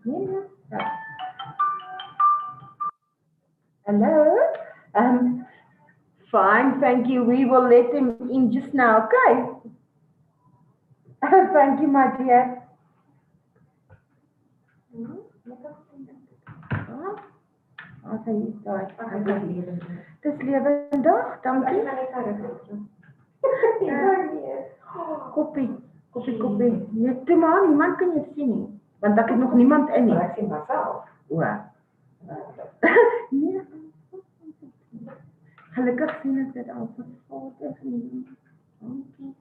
Yeah. Hello. Fine, thank you. We will let him in just now, okay? Thank you, my dear. As hy daai. Dis lewendig, dankie. Koppie. Nee, toe maar, niemand kan jou sien nie. Want ek het nog niemand in nie. Ek sien myself. O. Nee. Gelukkig sien ek dit al van foto's nie. Dankie.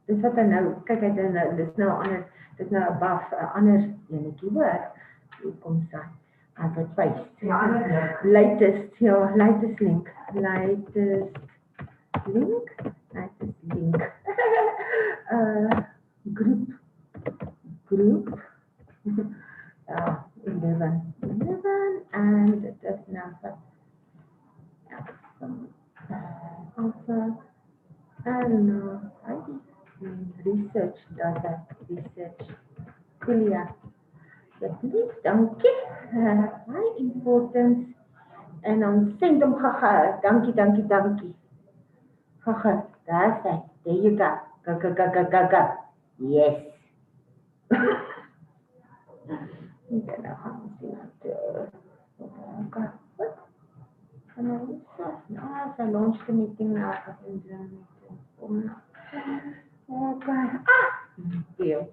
Dis wat nou, kyk hy nou, dis nou ander, dis nou 'n buff, 'n ander enetjie hoor. Hier kom sy. Advertise. Ja, latest link. Group. 11 and it is number. Also, and research data, Heala. Please, dankie. High importance. En dan send hom gaga. Dankie. Gaga, daar's hy. There you go. Ga. Yes. Okay, nou gaan we zien wat sy launch the meeting now. Okay. Deal.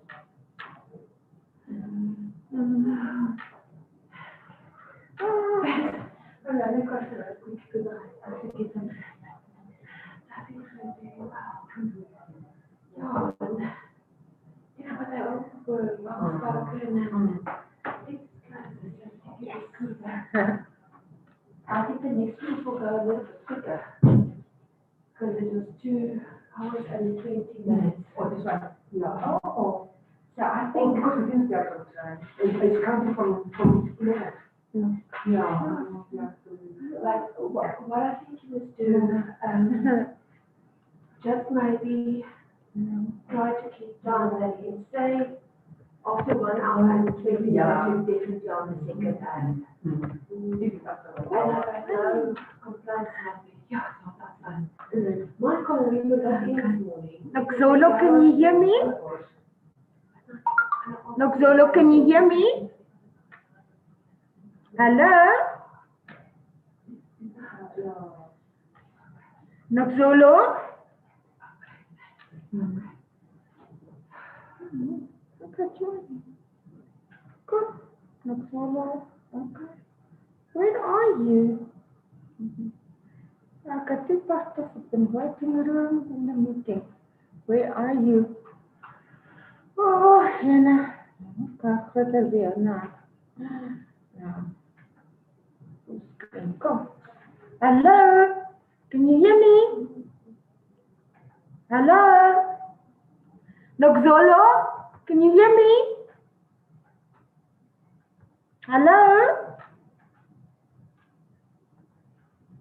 I think the next week will go a little bit quicker because it was 2 hours and 20 minutes. Oh, this one? Yeah. Oh. So I think because we didn't get on time. It's coming from Heala. Yeah. Like what I think he was doing, just maybe try to keep down that in say after 1 hour and 20 minutes, you're definitely on the second hand. And I know complaints happening. Yeah, it's not that fun. My colleague was up in this morning. Noxolo, can you hear me? Noxolo, can you hear me? Hello? Noxolo? Good. Noxolo. Okay. Where are you? I got 2 participants waiting room in the meeting. Where are you? Oh, Hannah. Okay, weer na. Come. Hello? Can you hear me? Hello? Noxolo? Can you hear me? Hello?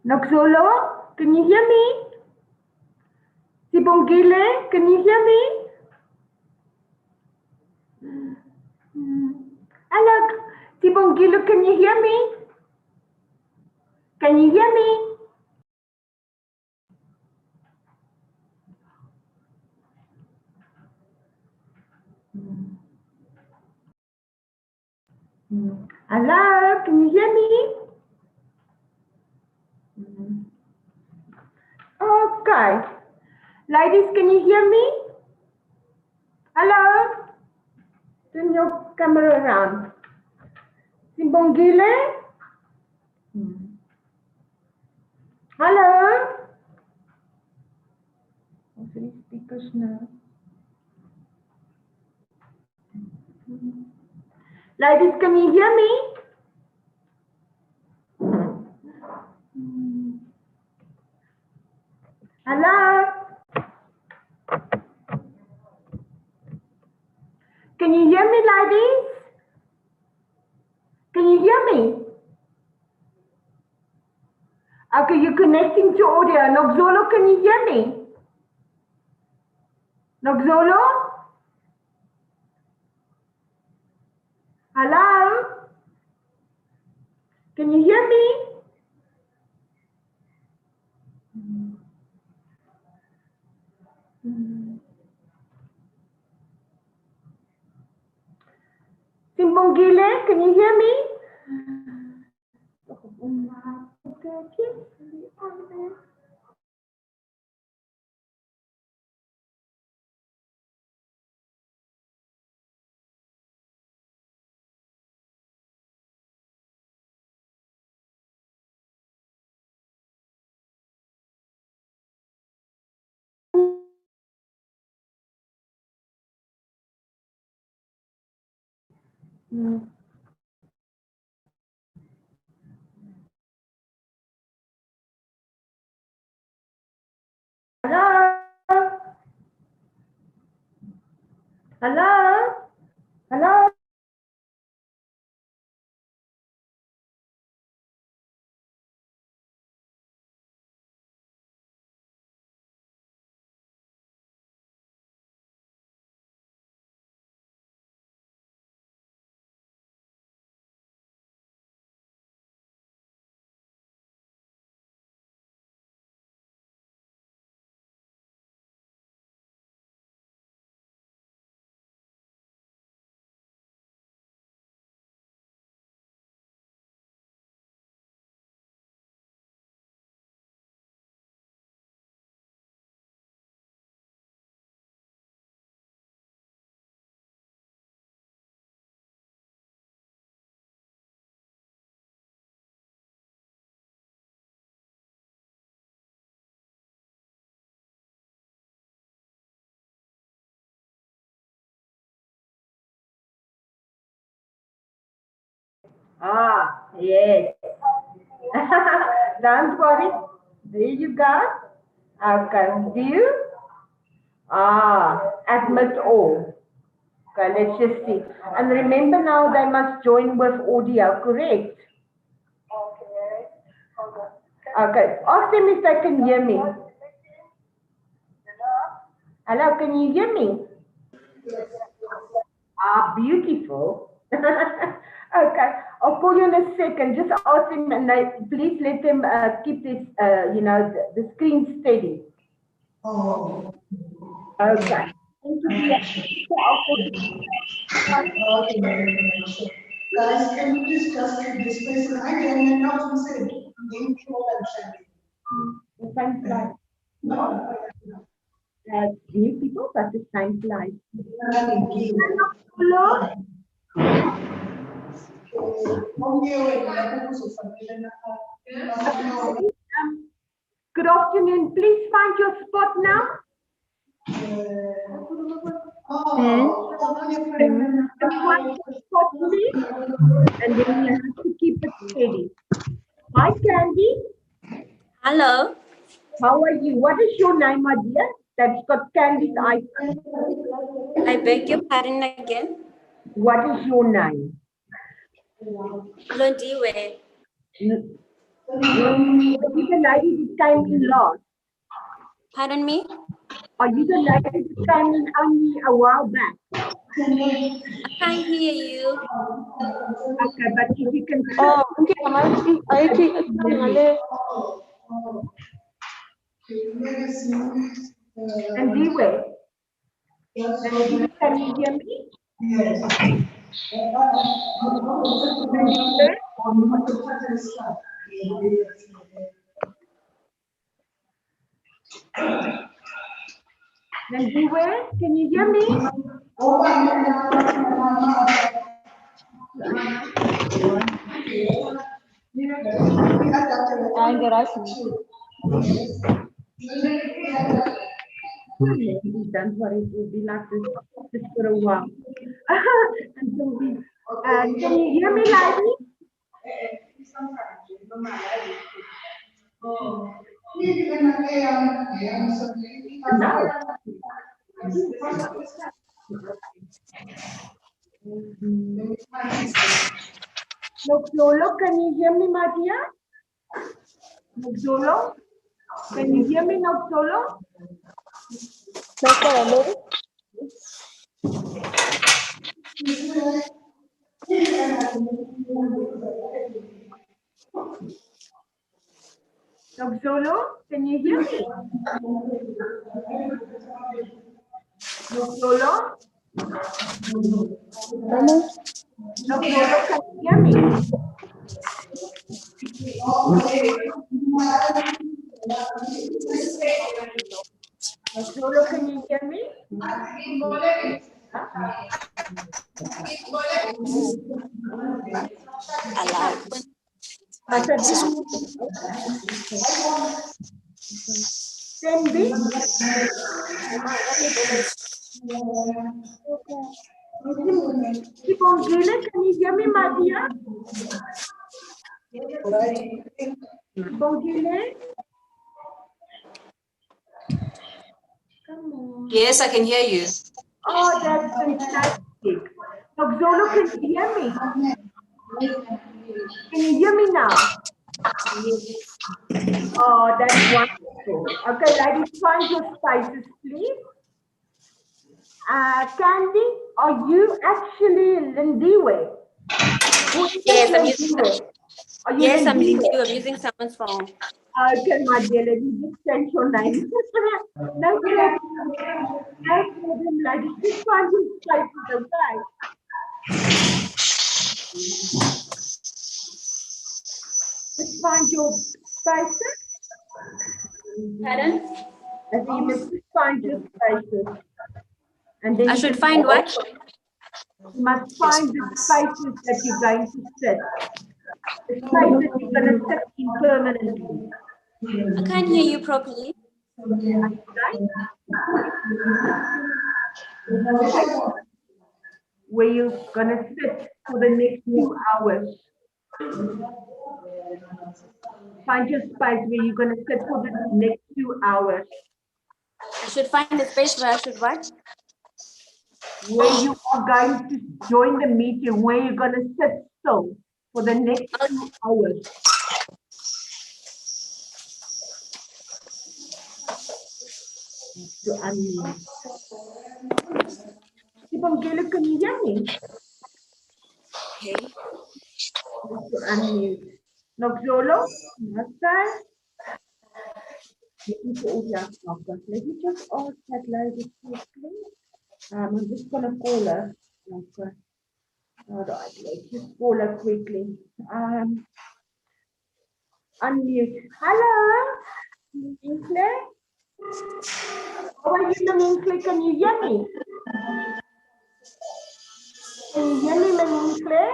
Noxolo? Can you hear me? Sibongile? Can you hear me? Hello? Sibongile, can you hear me? Can you hear me? Hello, can you hear me? Okay. Ladies, can you hear me? Hello? Turn your camera around. Simbongile? Hello? What's the speakers now? Ladies, can you hear me? Hello? Can you hear me, ladies? Can you hear me? Okay, you're connecting to audio. Noxolo, can you hear me? Noxolo? Hello? Can you hear me? Simbongile, can you hear me? Hello? Hello? Hello? Ah, yes. Don't worry. There you go. Okay, do you? Admit all. Okay, let's just see. And remember now they must join with audio, correct? Okay, ask them if they can hear me. Hello, can you hear me? Ah, beautiful. Okay, I'll call you in a second. Just ask them and please let them keep this, the screen steady. Oh. Okay. Guys, can you please just keep this person? I can not say name people and say. Same flight. New people, but the same flight. Hello? Good afternoon. Please find your spot now. Find your spot, please. And then you have to keep it steady. Hi, Candy. Hello. How are you? What is your name, my dear? That's got Candy's icon. I beg your pardon again. What is your name? Londiwe. Are you the lady that came in last? Pardon me? Are you the lady that came in only a while back? I can't hear you. Okay, but if you can... Oh, okay, I think And beware. Can you hear me? Yes. And beware, can you hear me? Don't worry, it will be like this just for a while. Until we, can you hear me, lady? No. Nokzolo, can you hear me, my dear? Nokzolo? Can you hear me, Nokzolo? Zolo, can you hear me? Zolo? Zolo, can you hear me? Zolo, can you hear me? Cindy? Sibongile, can you hear me, my dear? Sibongile? Come on. Yes, I can hear you. Oh, that's fantastic. Zolo, can you hear me? Can you hear me now? Oh, that's wonderful. Okay, ladies, find your spaces, please. Candy, are you actually Lindiwe? Yes, I'm using. Are you Yes, I'm Lindiwe? using. I'm using someone's phone. Okay, my dear, let me just change your name. No problem. No problem, ladies. Just find your spaces, okay? Just find your spaces. Pardon? And then you must just find your spaces. And then I you should can find what? You must find the spaces that you're going to sit. The spaces you're going to sit in permanently. I can't hear you properly. Where you're going to sit for the next 2 hours. Find your space where you're going to sit for the next 2 hours. I should find the space where I should what? Where you are going to join the meeting, where you're going to sit still for the next 2 hours. To unmute. Sibongile, can you hear me? Okay. To unmute. Nokzolo, Master. Let me just ask that lady quickly. I'm just going to call her. Okay. All right, let's just call her quickly. Unmute. Hello, Minkley. How are you, Minkley? Can you hear me? Can you hear me, Minkley?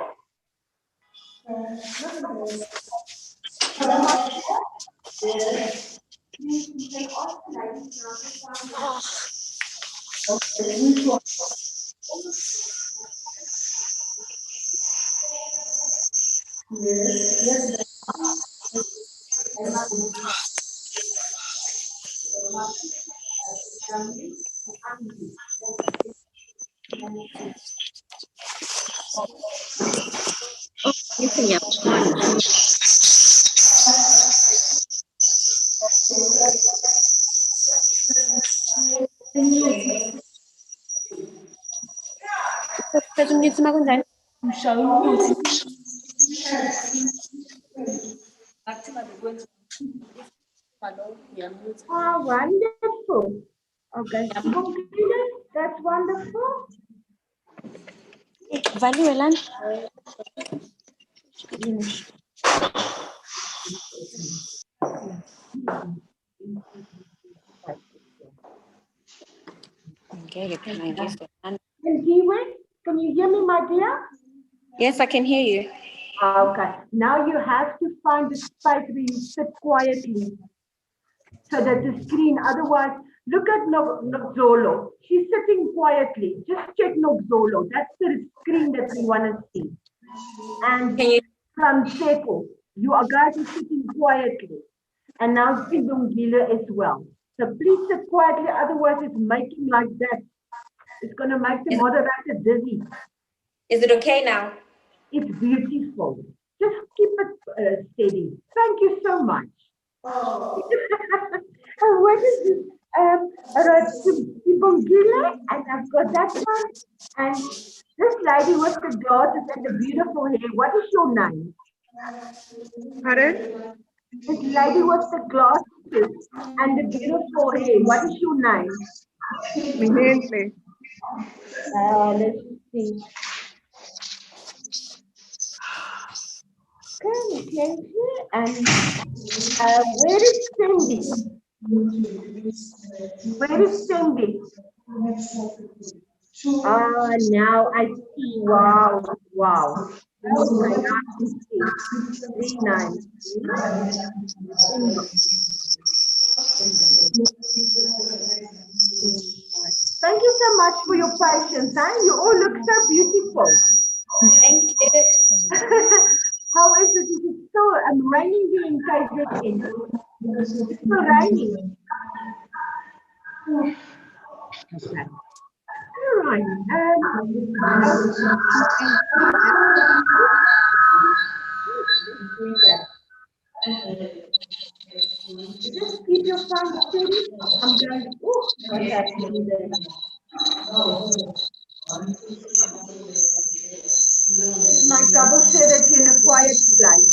Oh, wonderful. Okay, that's wonderful. Value lunch. Okay, And Jiwin, can you hear me, my dear? yes, I can hear you. Okay, now you have to find the space where you sit quietly so that the screen, otherwise, look at Nokzolo. She's sitting quietly. Just check Nokzolo. That's the screen that we want to see. And from Seko, you are guys are sitting quietly. And now Sibongile as well. So please sit quietly, otherwise it's making like that. It's going to make the moderator dizzy. Is it okay now? It's beautiful. Just keep it steady. Thank you so much. And what is this? Sibongile, and I've got that one. And this lady with the glasses and the beautiful hair, what is your name? Pardon? This lady with the glasses and the beautiful hair. What is your name? Mihenhle. Let's see. Okay, and where is Cindy? Where is Cindy? Now I see. Wow, wow. Oh my God, very nice. Thank you so much for your patience. Huh? You all look so beautiful. Thank you. How is it? Is it still raining here in KZN? It's still raining. Okay. All right. Just keep your phone steady. I'm going. Oh, what's happening there? My double share that you're in a quiet place.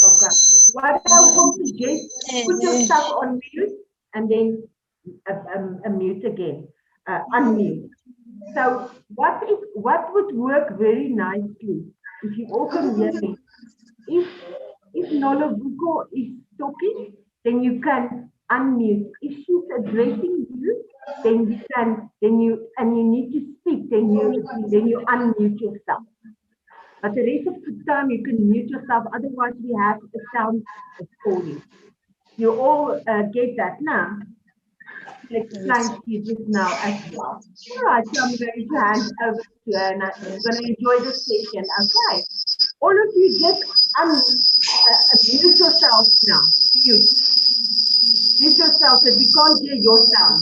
Okay. What I will suggest, put your stuff on mute and then mute again, unmute. So what would work very nicely, if you all can hear me, if Nolavuko is talking, then you can unmute. If she's addressing you, then you can, you need to speak, then you unmute yourself. But the rest of the time you can mute yourself, otherwise we have a sound recording. You all get that now? Explain to you just now as well. All right, so I'm going to hand over to her and I'm going to enjoy the session. Okay. All of you just mute yourself now. Mute. Mute yourself that we can't hear your sound.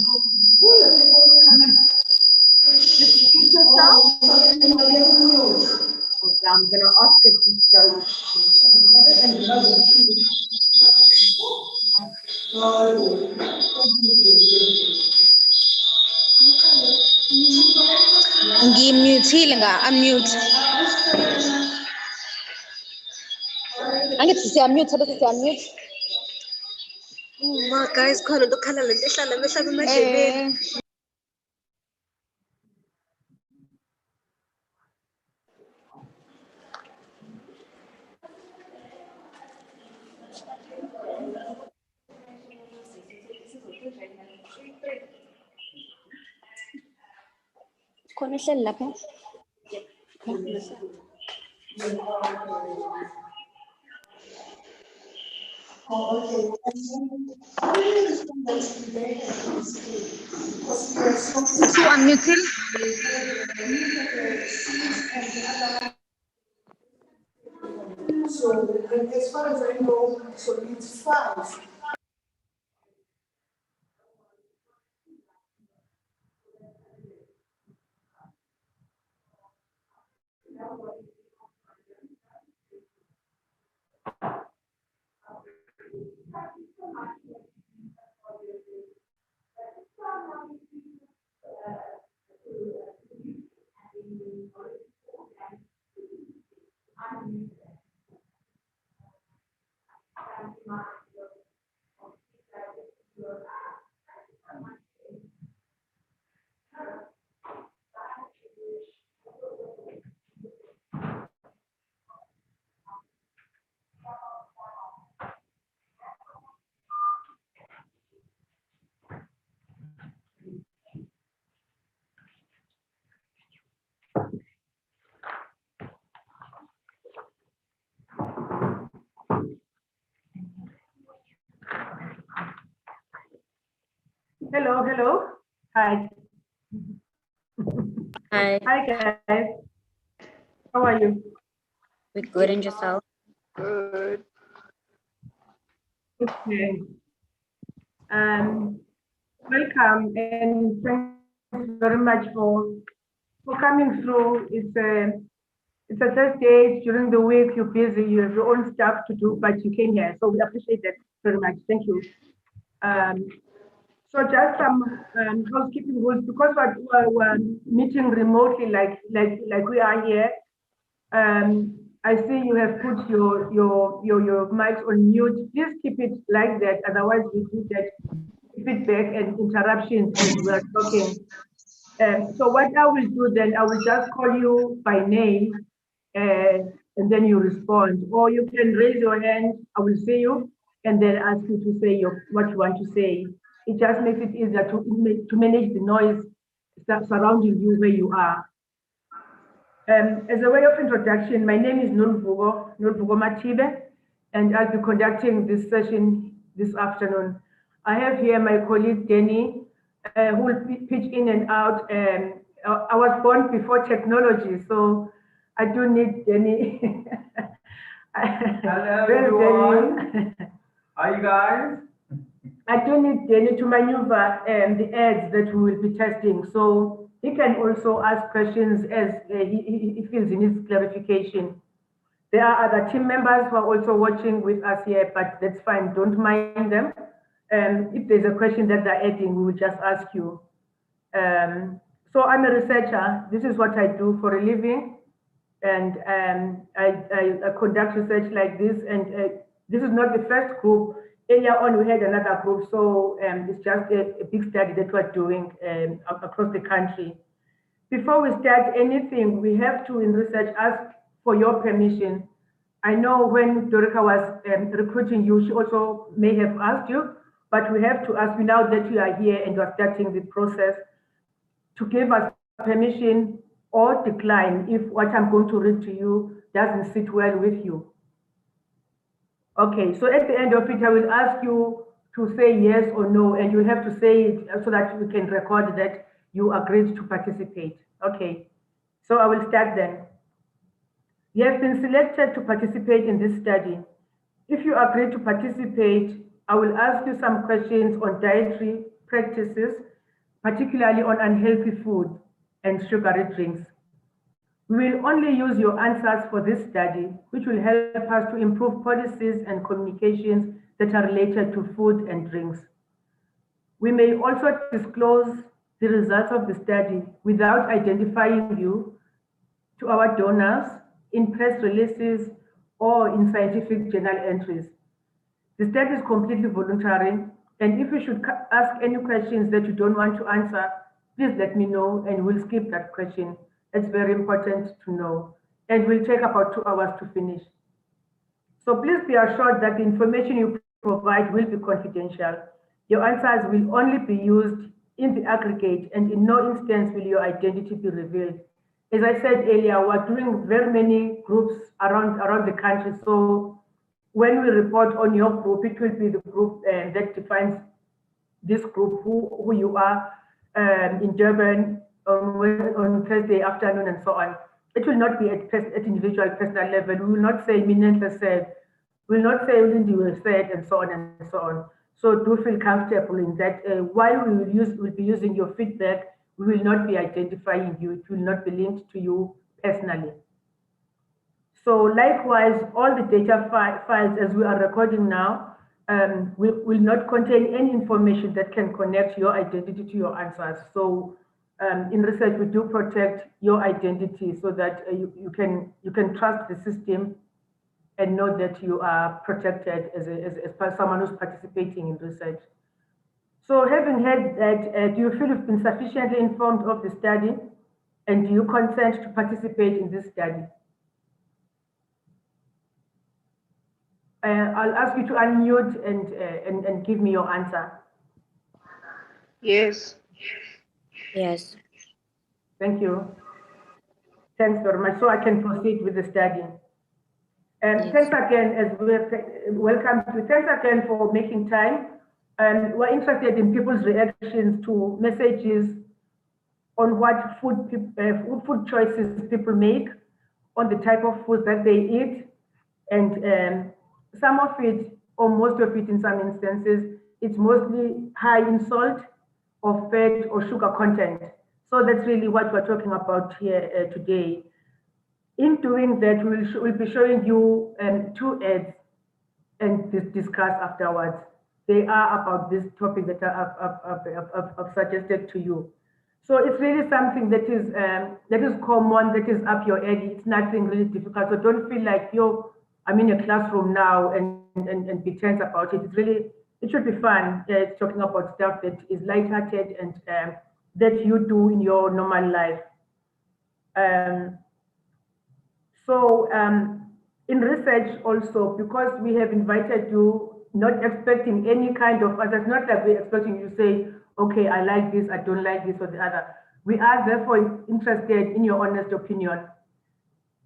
Just mute yourself. Okay, I'm going to ask her to show you. Ngimute nga, unmute. Angithi siyamute bese siyamute. Ma guys, khona lokhala lento ehlala mehlaba emadlebeni. Khona ehleli lapha. So unmuted. So, as far as I know, so it's 5. Hello, hello. Hi. Hi, Hi, guys. How are you? we good and yourself? Good. Okay. Welcome and thanks very much for coming through. It's a Thursday during the week. You're busy. You have your own stuff to do, but you came here, so we appreciate that very much. Thank you. So just some housekeeping rules because we're meeting remotely, like we are here. I see you have put your mics on mute. Please keep it like that, otherwise we do get feedback and interruptions as we are talking. So what I will do then, I will just call you by name and then you respond. Or you can raise your hand, I will see you, and then ask you to say what you want to say. It just makes it easier to manage the noise surrounding you where you are. As a way of introduction, my name is Nulvugo Matibe, and I'll be conducting this session this afternoon. I have here my colleague Denny, who will pitch in and out. I was born before technology, so I do need Denny. Hello everyone. How you guys? I do need Denny to maneuver the ads that we will be testing. So he can also ask questions as he feels he needs clarification. There are other team members who are also watching with us here, but that's fine, don't mind them. If there's a question that they're adding, we will just ask you. So I'm a researcher. This is what I do for a living. And I conduct research like this. And this is not the first group. Earlier on, we had another group. So it's just a big study that we're doing across the country. Before we start anything, we have to, in research, ask for your permission. I know when Dorika was recruiting you, she also may have asked you, but we have to ask you now that you are here and you are starting the process to give us permission or decline if what I'm going to read to you doesn't sit well with you. Okay, so at the end of it, I will ask you to say yes or no, and you have to say it so that we can record that you agreed to participate. Okay, so I will start then. You have been selected to participate in this study. If you agree to participate, I will ask you some questions on dietary practices, particularly on unhealthy food and sugary drinks. We will only use your answers for this study, which will help us to improve policies and communications that are related to food and drinks. We may also disclose the results of the study without identifying you to our donors in press releases or in scientific journal entries. The study is completely voluntary, and if you should ask any questions that you don't want to answer, please let me know and we'll skip that question. It's very important to know, and will take about 2 hours to finish. So please be assured that the information you provide will be confidential. Your answers will only be used in the aggregate, and in no instance will your identity be revealed. As I said earlier, we're doing very many groups around the country. So when we report on your group, it will be the group that defines this group, who you are in Durban on Thursday afternoon and so on. It will not be at individual personal level. We will not say Minenhle said, we will not say Lindy said, and so on and so on. So do feel comfortable in that. While we'll be using your feedback, we will not be identifying you. It will not be linked to you personally. So likewise, all the data files as we are recording now will not contain any information that can connect your identity to your answers. So in research, we do protect your identity so that you can trust the system and know that you are protected as someone who's participating in research. So having heard that, do you feel you've been sufficiently informed of the study, and do you consent to participate in this study? I'll ask you to unmute and give me your answer. Yes. Yes. Thank you. Thanks very much. So I can proceed with the study. And Yes. thanks again, as welcome to. Thanks again for making time. And we're interested in people's reactions to messages on what food choices people make, on the type of food that they eat, and some of it, or most of it in some instances, it's mostly high in salt or fat or sugar content. So that's really what we're talking about here today. In doing that, we'll be showing you 2 ads and discuss afterwards. They are about this topic that I've suggested to you. So it's really something that is common, that is up your alley. It's nothing really difficult. So don't feel like I'm in a classroom now and be tense about it. It's really, it should be fun. It's talking about stuff that is lighthearted and that you do in your normal life. Um, in research also, because we have invited you, not expecting any kind of others, not that we're expecting you to say, okay, I like this, I don't like this or the other. We are therefore interested in your honest opinion.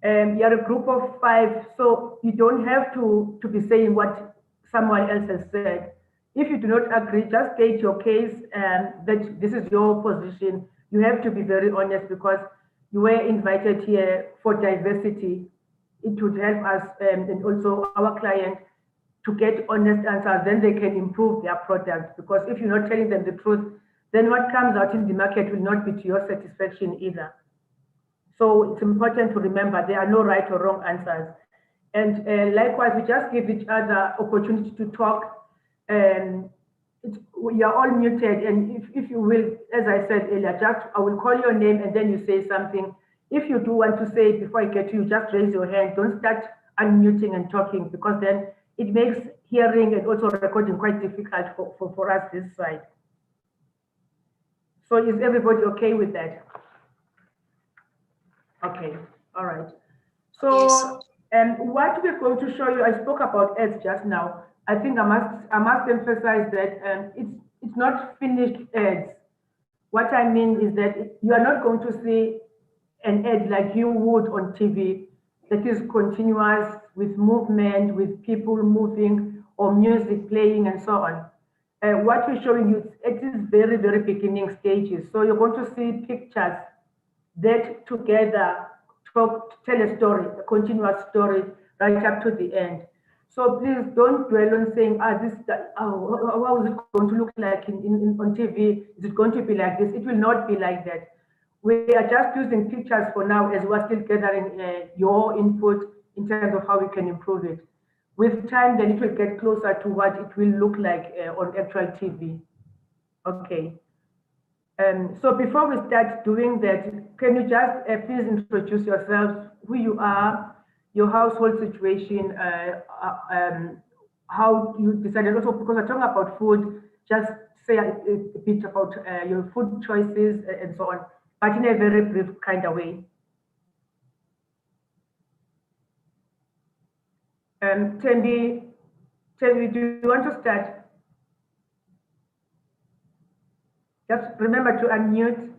You're a group of 5, so you don't have to be saying what someone else has said. If you do not agree, just state your case, that this is your position. You have to be very honest because you were invited here for diversity. It would help us and also our client to get honest answers, then they can improve their product. Because if you're not telling them the truth, then what comes out in the market will not be to your satisfaction either. So it's important to remember there are no right or wrong answers. And likewise, we just give each other opportunity to talk. You're all muted, and if you will, as I said earlier, just I will call your name and then you say something. If you do want to say it before I get to you, just raise your hand. Don't start unmuting and talking, because then it makes hearing and also recording quite difficult for us this side. So is everybody okay with that? Okay, all right. So what we're going to show you, I spoke about ads just now. I think I must emphasize that it's not finished ads. What I mean is that you are not going to see an ad like you would on TV that is continuous with movement, with people moving or music playing and so on. What we're showing you, it is very, very beginning stages. So you're going to see pictures that together tell a story, a continuous story right up to the end. So please don't dwell on saying, how is it going to look like on TV? Is it going to be like this? It will not be like that. We are just using pictures for now as we're still gathering your input in terms of how we can improve it. With time, then it will get closer to what it will look like on actual TV. Okay. So before we start doing that, can you just please introduce yourselves, who you are, your household situation, how you decided, also because I'm talking about food, just say a bit about your food choices and so on, but in a very brief kind of way. Tembi, do you want to start? Just remember to unmute.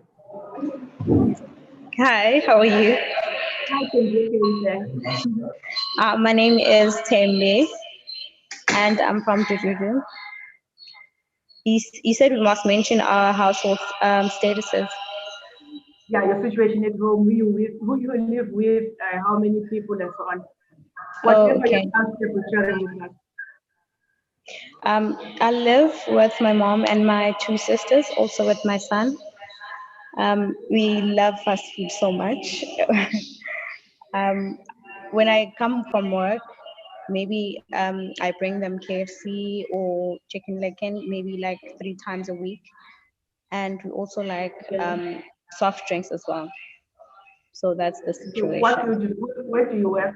Hi, how are you? Hi, Tembi. My name is Tembe, and I'm from Jujuju. You said we must mention our household statuses. Yeah, your situation at home, who you live with, how many people, and so on. Whatever okay. you're comfortable sharing with us. I live with my mom and my 2 sisters, also with my son. We love fast food so much. When I come from work, maybe I bring them KFC or chicken licken, maybe like 3 times a week. And we also like soft drinks as well. So that's the situation. So what do you do? Where do you work?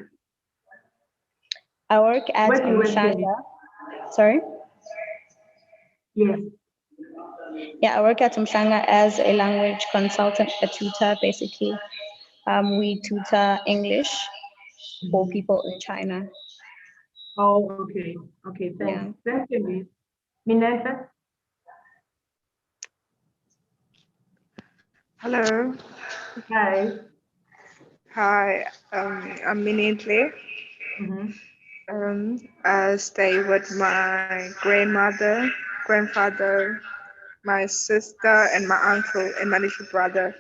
I work at Mshanga. Sorry? Yes. Yeah, I work at Mshanga as a language consultant, a tutor, basically. We tutor English for people in China. Oh, okay. Okay, thanks. Yeah. Thank you, Mineta. Hello. Hi. Hi, I'm Minentle. I stay with my grandmother, grandfather, my sister, and my uncle, and my little brother.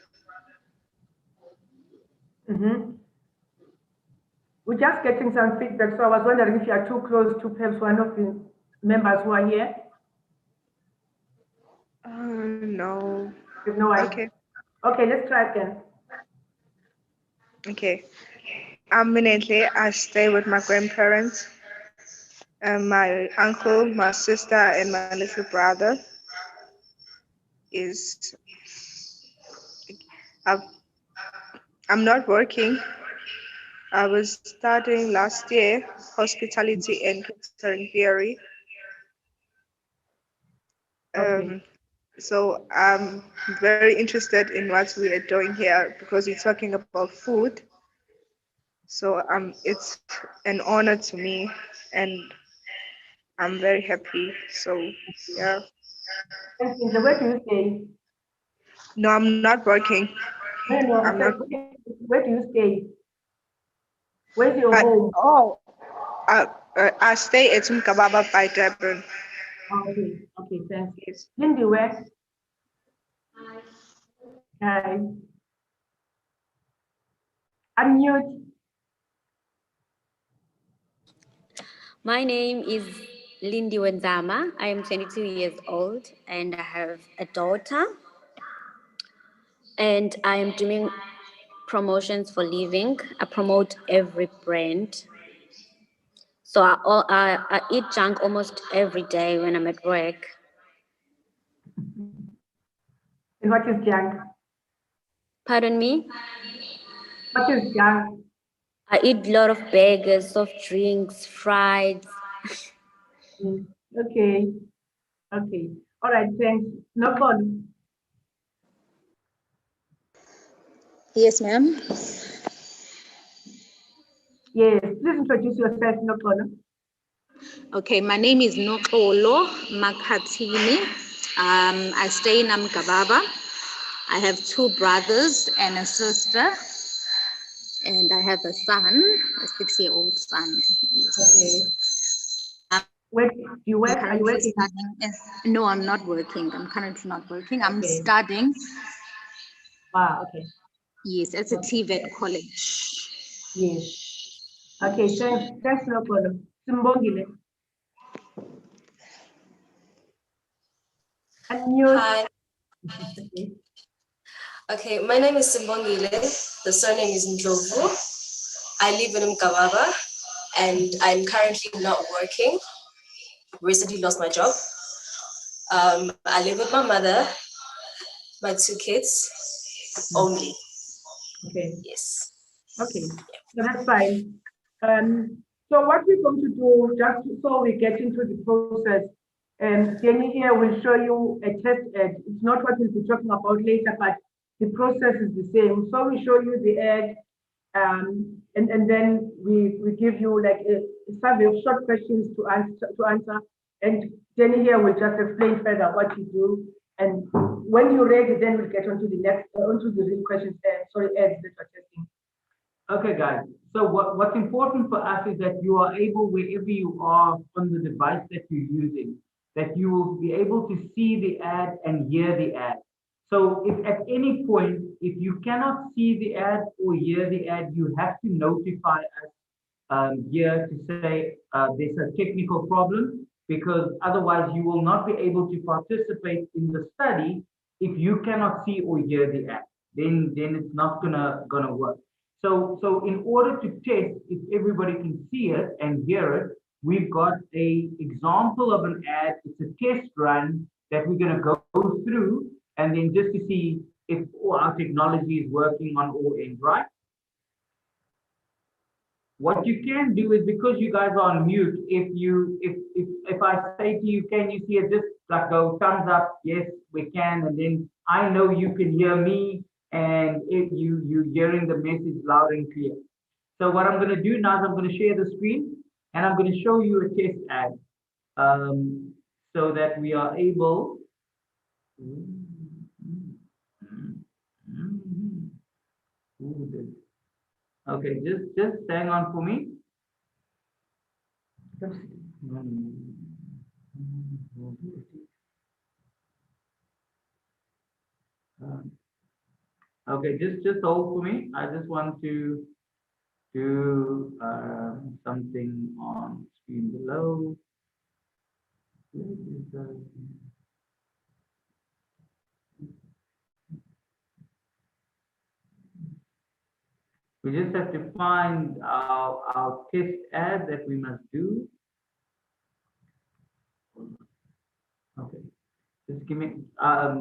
We're just getting some feedback, so I was wondering if you are too close to perhaps one of the members who are here. No. No idea. Okay. Okay, let's try again. Okay. I'm Minentle. I stay with my grandparents, my uncle, my sister, and my little brother is I've, I'm not working. I was studying last year, hospitality and catering theory. Okay. So I'm very interested in what we are doing here because we're talking about food. So it's an honor to me, and I'm very happy. So yeah. Thanks, Cynthia. Where do you stay? No, I'm not working. No, I I'm not. said, where do you stay? Where's your I, home? oh, I stay at Mkababa by Durban. Okay, okay, thanks. Yes. Lindy, where? Hi. Unmute. My name is Lindy Wenzama. I am 22 years old and I have a daughter. And I am doing promotions for living. I promote every brand. So I eat junk almost every day when I'm at work. And what is junk? Pardon me? What is junk? I eat a lot of burgers, soft drinks, fries. Okay, okay. All right, thanks. No problem. Yes, ma'am. Yes, please introduce yourself, no problem. Okay, my name is Nokolo Makatini. I stay in Amkababa. I have 2 brothers and a sister, and I have a son, a 6-year-old son. Okay. Where do you I'm work? Are you currently working? studying. No, I'm not working. I'm currently not working. I'm Okay. studying. Ah, okay. Yes, it's a Okay. TVET college. Yes. Okay, thanks, no problem. Simbongile. Unmute. Hi. Okay. Okay, my name is Simbongile. The surname is Ndlovu. I live in Mkababa and I'm currently not working. Recently lost my job. I live with my mother, my 2 kids only. Okay. Yes. Okay. So that's fine. So what we're going to do, just so we get into the process, Jenny here will show you a test ad. It's not what we'll be talking about later, but the process is the same. So we show you the ad, and then we give you like a survey of short questions to answer. And Jenny here will just explain further what you do. And when you're ready, then we'll get onto the next, onto the real questions, ads that we're testing. Okay, guys. So what's important for us is that you are able, wherever you are on the device that you're using, that you will be able to see the ad and hear the ad. So if at any point, if you cannot see the ad or hear the ad, you have to notify us here to say there's a technical problem, because otherwise you will not be able to participate in the study if you cannot see or hear the ad. Then it's not gonna work. So in order to test if everybody can see it and hear it, we've got a example of an ad. It's a test run that we're gonna go through, and then just to see if our technology is working on all ends, right? What you can do is, because you guys are on mute, if I say to you, can you see it, just like go thumbs up, yes, we can, and then I know you can hear me, and if you hearing the message loud and clear. So what I'm going to do now is I'm going to share the screen, and I'm going to show you a test ad, so that we are able. Okay, just hang on for me. Okay, just hold for me. I just want to do something on screen below. We just have to find our test ad that we must do. Okay, Just give me,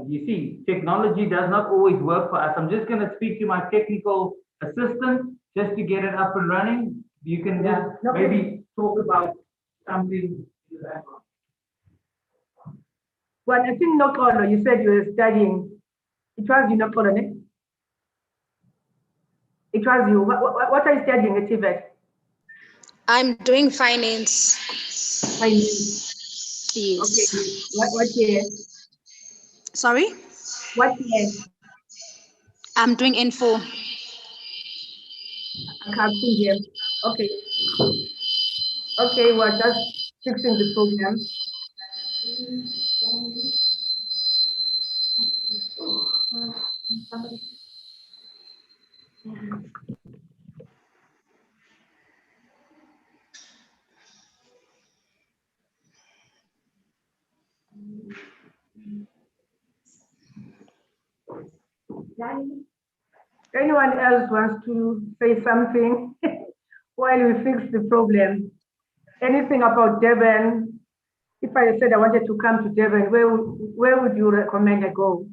you see, technology does not always work for us. I'm just going to speak to my technical assistant just to get it up and running. You can just maybe talk about something in the background. Well, I think Nokolo, you said you were studying. It was you, Nokolo, ne? It was you. What are you studying at TVET? I'm doing finance. Finance. Yes. Okay. What year? Sorry? What year? I'm doing N4. Accounting here. Okay. Okay, we're just fixing the program. Anyone else wants to say something while we fix the problem? Anything about Devon? If I said I wanted to come to Devon, where would you recommend I go?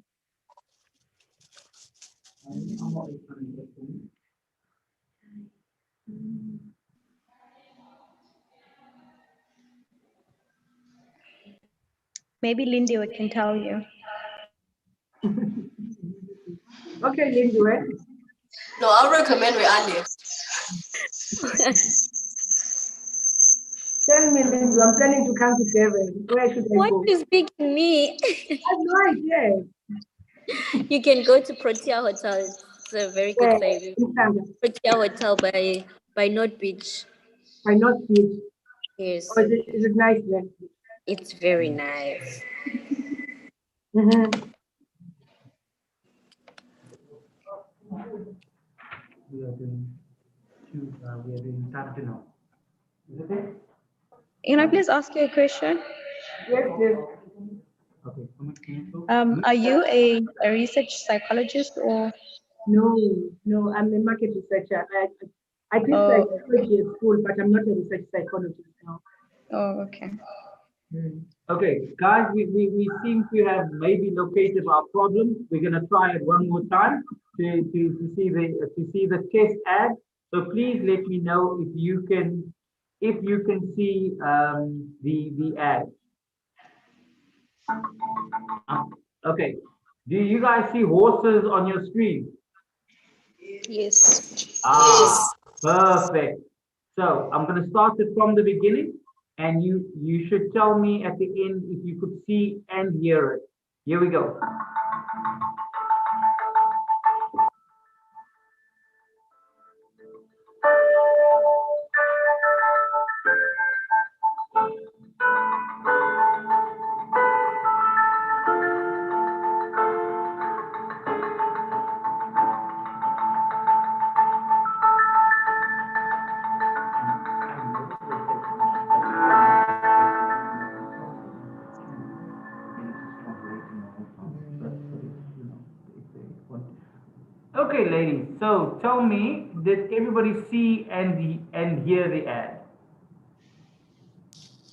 Maybe Lindy can tell you. Okay, Lindy, where? No, I'll recommend where I live. Tell me, Lindy, I'm planning to come to Devon. Where should I Why go? are you speaking me? I have no idea. You can go to Protea Hotel. It's a very good place. Protea Hotel by North Beach. By North Beach. Yes. Oh, is it nice there? It's very nice. Mm-hmm. We are doing Tartino. Is it okay? Can I please ask you a question? Yes, yes. Okay. Are you a research psychologist or? No, I'm a market researcher. I did psychology at school, but I'm not a research psychologist now. Oh, okay. Okay, guys, we seem to have maybe located our problem. We're going to try it one more time to see the test ad. So please let me know if you can see the ad. Okay. Do you guys see horses on your screen? Yes. Ah, perfect. So I'm going to start it from the beginning, and you should tell me at the end if you could see and hear it. Here we go. Okay, ladies, so tell me, did everybody see and hear the ad?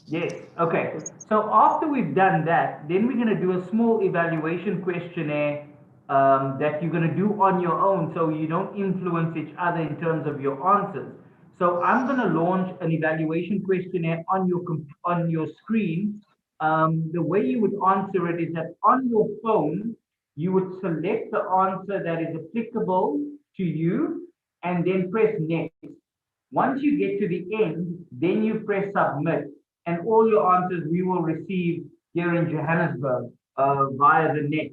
Yes, okay. So after we've done that, then we're going to do a small evaluation questionnaire that you're going to do on your own so you don't influence each other in terms of your answers. So I'm going to launch an evaluation questionnaire on your screen. The way you would answer it is that on your phone, you would select the answer that is applicable to you and then press next. Once you get to the end, then you press submit, and all your answers we will receive here in Johannesburg via the net.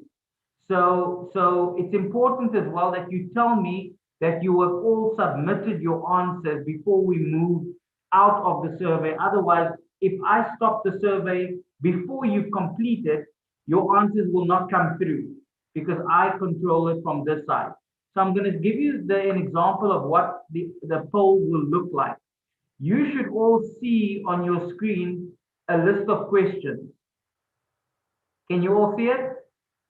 So it's important as well that you tell me that you have all submitted your answers before we move out of the survey. Otherwise, if I stop the survey before you complete it, your answers will not come through because I control it from this side. So I'm going to give you an example of what the poll will look like. You should all see on your screen a list of questions. Can you all see it?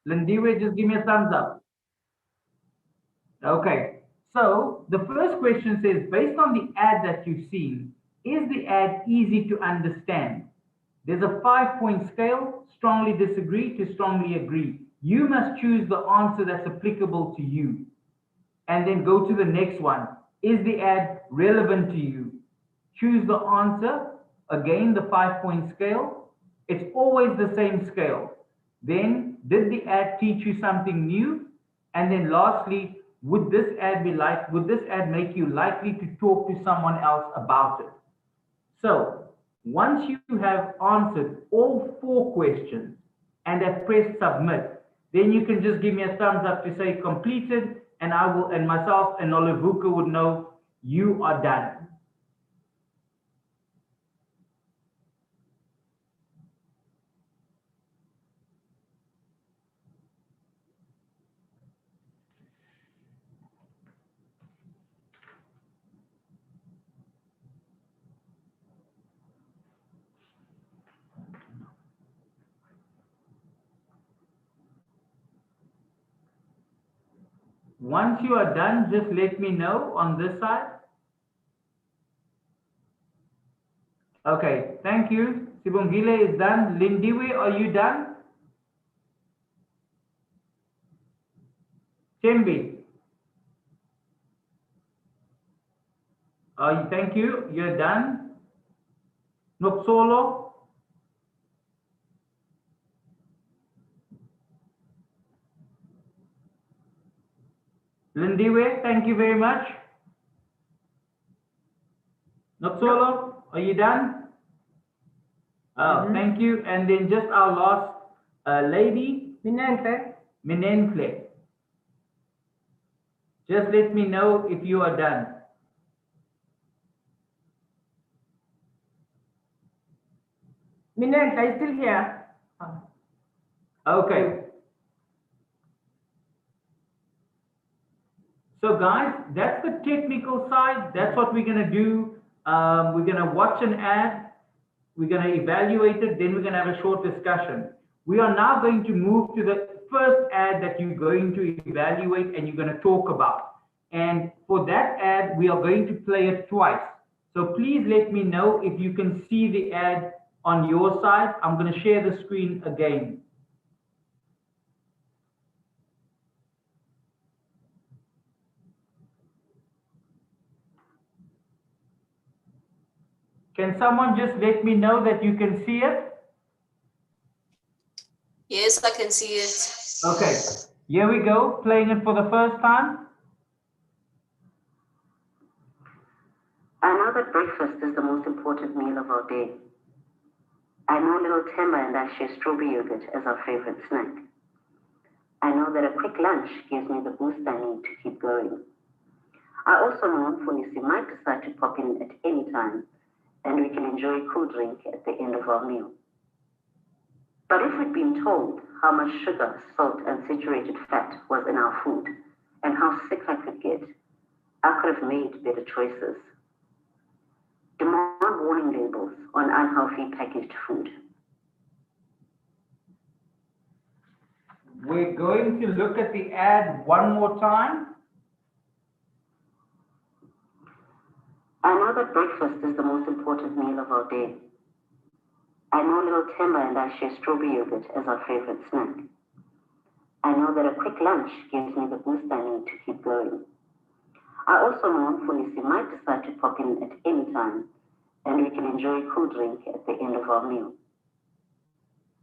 Lindiwe, just give me a thumbs up. Okay, so the first question says, based on the ad that you've seen, is the ad easy to understand? There's a 5-point scale, strongly disagree to strongly agree. You must choose the answer that's applicable to you. And then go to the next one. Is the ad relevant to you? Choose the answer. Again, the 5-point scale. It's always the same scale. Then, did the ad teach you something new? And then lastly, would this ad make you likely to talk to someone else about it? So, once you have answered all 4 questions and have pressed submit, then you can just give me a thumbs up to say completed, and I will, and myself and Nolivuka would know you are done. Once you are done, just let me know on this side. Okay, thank you. Sibongile is done. Lindiwe, are you done? Chembi. Thank you. You're done. Noksolo. Lindiwe, thank you very much. Noksolo, are you done? Oh, thank you. And then just our last lady, Minenhle. Just let me know if you are done. Minenhle, are you still here? Okay. So guys, that's the technical side. That's what we're going to do. We're going to watch an ad. We're going to evaluate it. Then we're going to have a short discussion. We are now going to move to the first ad that you're going to evaluate and you're going to talk about. And for that ad, we are going to play it twice. So please let me know if you can see the ad on your side. I'm going to share the screen again. Can someone just let me know that you can see it? Yes, I can see it. Okay, here we go, playing it for the first time. I know that breakfast is the most important meal of our day. I know little Temba and I share strawberry yogurt as our favorite snack. I know that a quick lunch gives me the boost I need to keep going. I also know Mfundisi might decide to pop in at any time, and we can enjoy a cool drink at the end of our meal. But if we'd been told how much sugar, salt, and saturated fat was in our food, and how sick I could get, I could have made better choices. Demand warning labels on unhealthy packaged food. We're going to look at the ad one more time. I know that breakfast is the most important meal of our day. I know little Temba and I share strawberry yogurt as our favorite snack. I know that a quick lunch gives me the boost I need to keep going. I also know Mfundisi might decide to pop in at any time, and we can enjoy a cool drink at the end of our meal.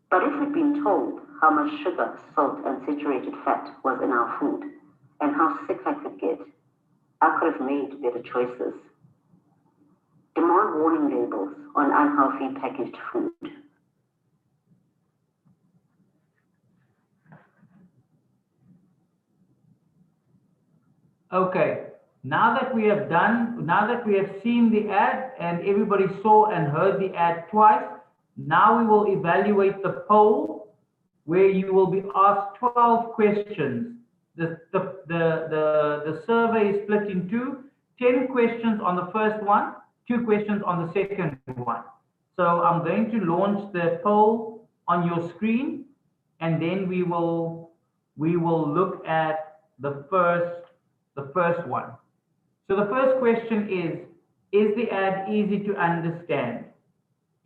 But if we'd been told how much sugar, salt, and saturated fat was in our food, and how sick I could get, I could have made better choices. Demand warning labels on unhealthy packaged food. Okay, now that we have seen the ad and everybody saw and heard the ad twice, now we will evaluate the poll where you will be asked 12 questions. The survey is split in two, 10 questions on the first one, 2 questions on the second one. So I'm going to launch the poll on your screen, and then we will look at the first one. So the first question is the ad easy to understand?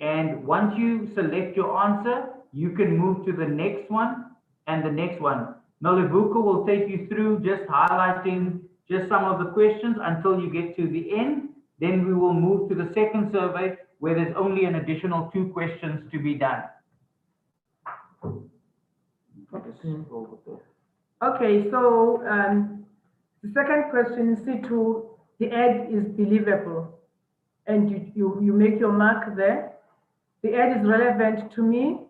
And once you select your answer, you can move to the next one and the next one. Nolivuka will take you through just highlighting just some of the questions until you get to the end. Then we will move to the second survey where there's only an additional 2 questions to be done. Okay, so the second question, C2, the ad is believable. And you make your mark there. The ad is relevant to me.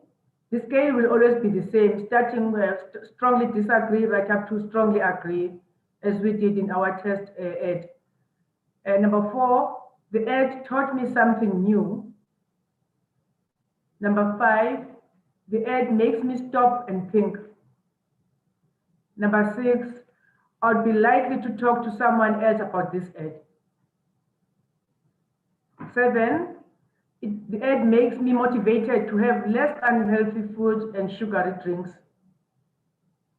The scale will always be the same, starting with strongly disagree right up to strongly agree, as we did in our test ad. Number 4, the ad taught me something new. Number 5, the ad makes me stop and think. Number 6, I'd be likely to talk to someone else about this ad. 7, the ad makes me motivated to have less unhealthy food and sugary drinks.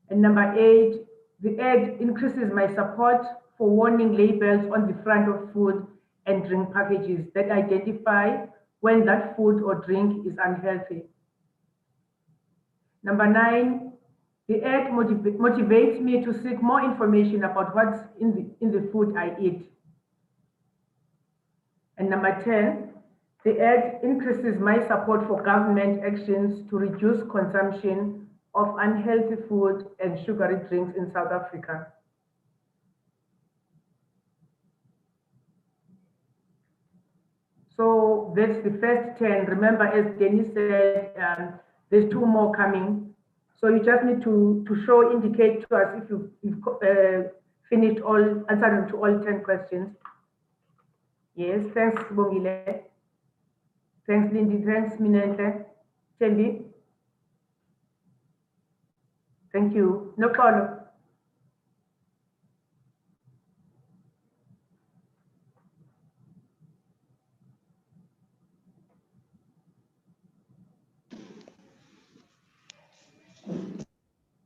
And number 8, the ad increases my support for warning labels on the front of food and drink packages that identify when that food or drink is unhealthy. Number 9, the ad motivates me to seek more information about what's in the food I eat. And number 10, the ad increases my support for government actions to reduce consumption of unhealthy food and sugary drinks in South Africa. So that's the first 10. Remember, as Dennis said, there's 2 more coming. So you just need to indicate to us if you've finished answering to all 10 questions. Yes, thanks, Bongile. Thanks, Lindy. Thanks, Minente. Tembi. Thank you. No problem.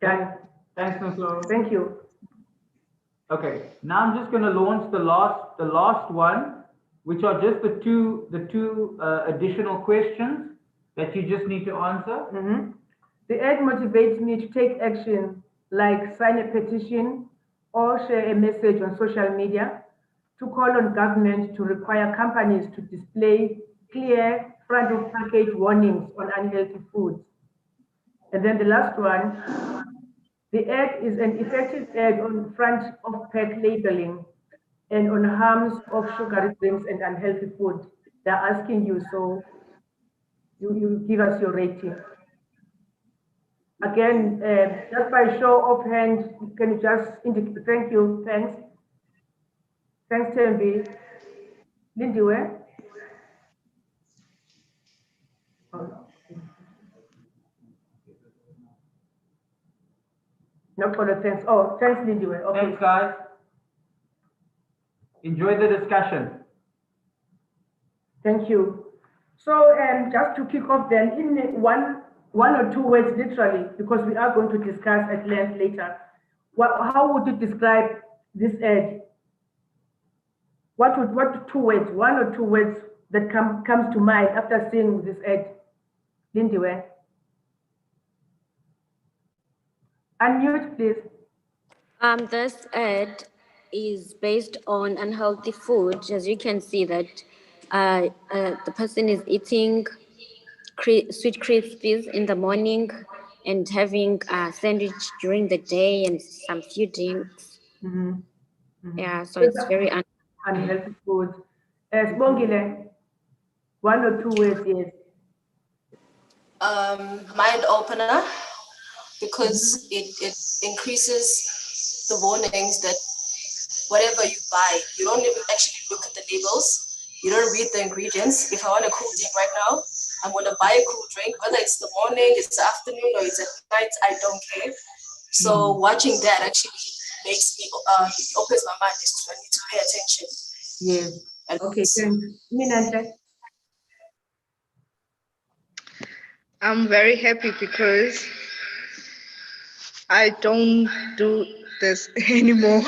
Done. Thanks, Nicole. Thank you. Okay, now I'm just going to launch the last one, which are just the two additional questions that you just need to answer. Mm-hmm. The ad motivates me to take action, like sign a petition or share a message on social media to call on government to require companies to display clear front of package warnings on unhealthy foods. And then the last one, the ad is an effective ad on front of pack labeling and on harms of sugary drinks and unhealthy food. They're asking you, so you give us your rating. Again, just by show of hand, can you just indicate? Thank you. Thanks. Thanks, Tembi. Lindy, where? Oh, no problem. Thanks. Oh, thanks, Lindy. Okay. Thanks, guys. Enjoy the discussion. Thank you. So, just to kick off, then, in one or two words, literally, because we are going to discuss at length later. How would you describe this ad? What 2 words, 1 or 2 words that comes to mind after seeing this ad? Lindy, where? Unmute, please. This ad is based on unhealthy food. As you can see that the person is eating sweet crispies in the morning and having a sandwich during the day and some few drinks. Mm-hmm. Mm-hmm. Yeah, so it's very unhealthy food. Bongile, 1 or 2 words, yes. Mind opener, because it increases the warnings that whatever you buy, you don't even actually look at the labels. You don't read the ingredients. If I want a cool drink right now, I'm going to buy a cool drink, whether it's the morning, it's the afternoon, or it's at night, I don't care. So watching that actually makes me, it opens my mind. I need to pay attention. Yes. Okay, thanks. Minante. I'm very happy because I don't do this anymore.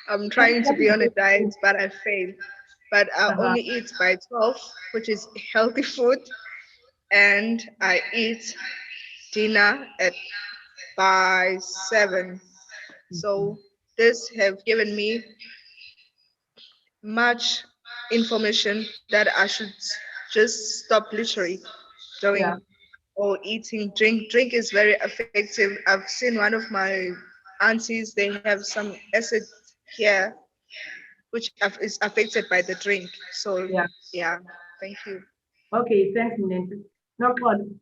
I'm trying to be on a diet, but I fail. but I only eat by 12, which is healthy food, and I eat dinner at by 7. So this have given me much information that I should just stop literally Yeah. doing or eating drink is very effective. I've seen one of my aunties, they have some acid here which is affected by the drink. So Yeah. yeah, thank you. Okay, thanks, Nancy. No problem.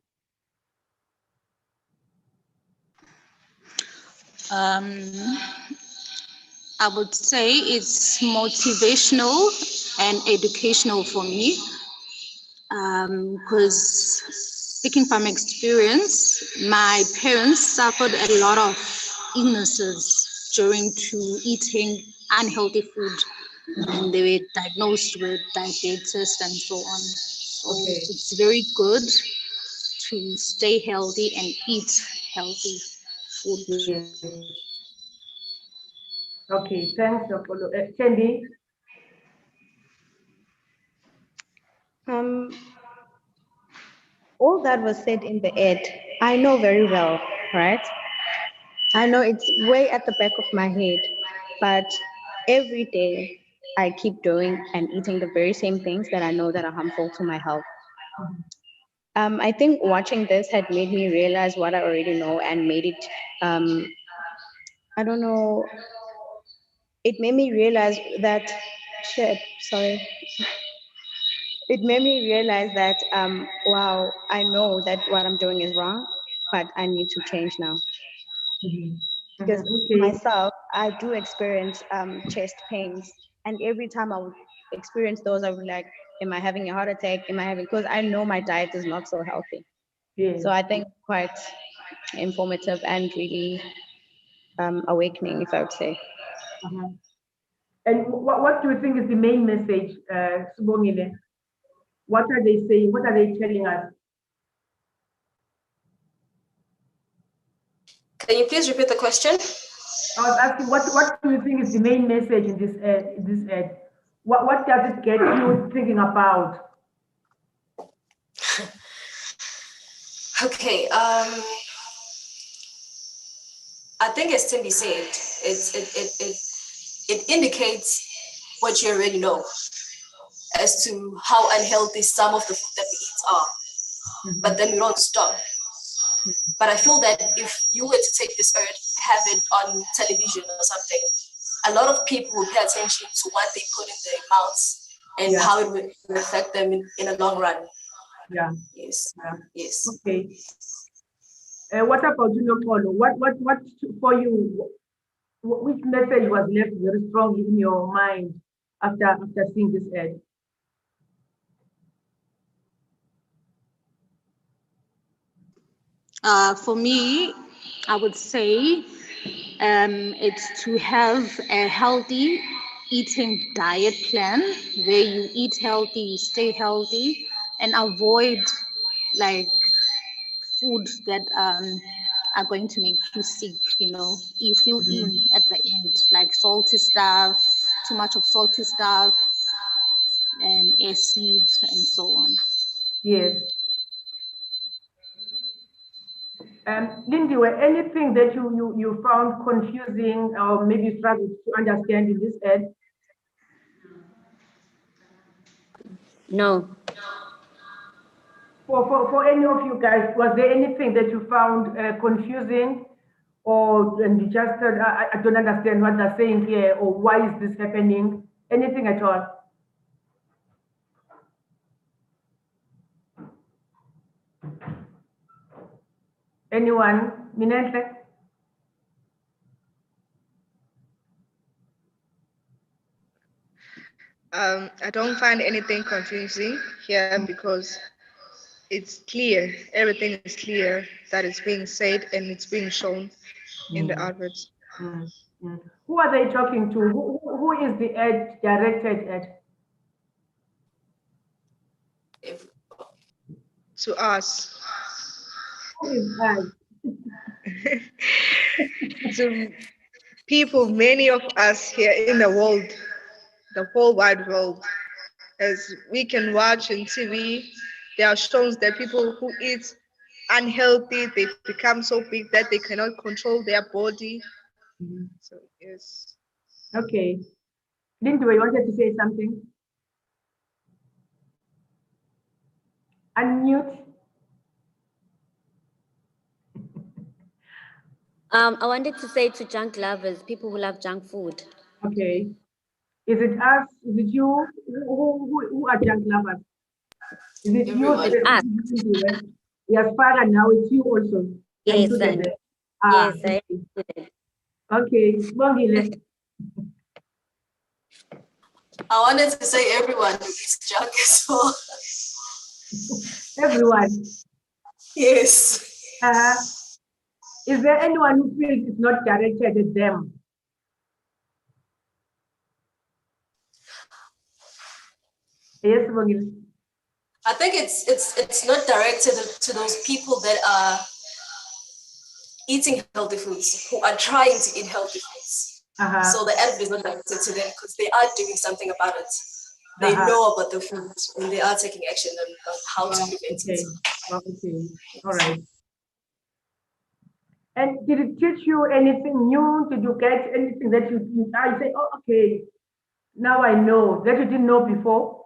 I would say it's motivational and educational for me, because speaking from experience, my parents suffered a lot of illnesses during to eating unhealthy food, and they were diagnosed with diabetes and so on. So Okay. it's very good to stay healthy and eat healthy food. Yes. Okay, thanks, Apollo. Sandy? Um, all that was said in the ad, I know very well, right? I know it's way at the back of my head, but every day I keep doing and eating the very same things that I know that are harmful to my health. I think watching this had made me realize what I already know and made it, I don't know, it made me realize that, shit, sorry. It made me realize that, wow, I know that what I'm doing is wrong, but I need to change now. Because Okay. myself, I do experience chest pains, and every time I would experience those, I would be like, am I having a heart attack? Am I having, because I know my diet is not so healthy. Yes. So I think quite informative and really awakening, if I would say. And what do you think is the main message, Subongile? What are they saying? What are they telling us? Can you please repeat the question? I was asking, what do you think is the main message in this ad? What does it get you thinking about? Okay. I think as Timby said, it indicates what you already know as to how unhealthy some of the food that we eat are. But then we don't stop. But I feel that if you were to take this earth, have it on television or something, a lot of people will pay attention to what they put in their mouths and how it will affect them in a long run. Yeah. Yes. Yeah. Yes. Okay. What about you, Nokolo? What for you? Which message was left very strongly in your mind after seeing this ad? For me, I would say it's to have a healthy eating diet plan where you eat healthy, you stay healthy, and avoid like foods that are going to make you sick. You know, you feel in at the end, like salty stuff, too much of salty stuff, and acids and so on. Yes. Lindy, were anything that you found confusing or maybe struggled to understand in this ad? No. For any of you guys, was there anything that you found confusing, and you just said, I don't understand what they're saying here, or why is this happening? Anything at all? Anyone? Minenhle? I don't find anything confusing here because it's clear. Everything is clear that is being said and it's being shown in the adverts. Who are they talking to? Who is the ad directed at? To us. Who is I? To people, many of us here in the world, the whole wide world. As we can watch in TV, there are shows that people who eat unhealthy, they become so big that they cannot control their body. So yes. Okay. Linda, you wanted to say something? Unmute. I wanted to say to junk lovers, people who love junk food. Okay. Is it us? Is it you? Who are junk lovers? Is it Everyone. you? Us. Yes, Father, now it's you also. Yes, Included I there. yes, I Okay. included. Okay. Bongile. I wanted to say everyone is junk as well. Everyone. Yes. Is there anyone who feels it's not directed at them? Yes, Bongile. I think it's not directed to those people that are eating healthy foods, who are trying to eat healthy foods. So the advert is not directed to them because they are doing something about it. They know about the food and they are taking action on how to prevent it. Okay. All right. And did it teach you anything new? Did you get anything that you say, oh, okay, now I know that you didn't know before?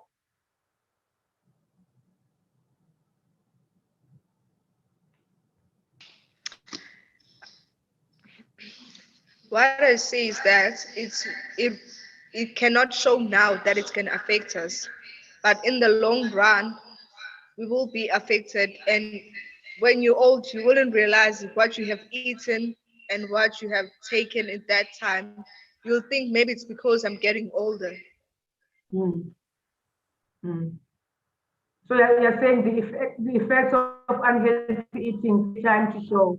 What I say is that it cannot show now that it's going to affect us, but in the long run, we will be affected. And when you're old, you wouldn't realize what you have eaten and what you have taken at that time. You'll think maybe it's because I'm getting older. So you're saying the effects of unhealthy eating take time to show.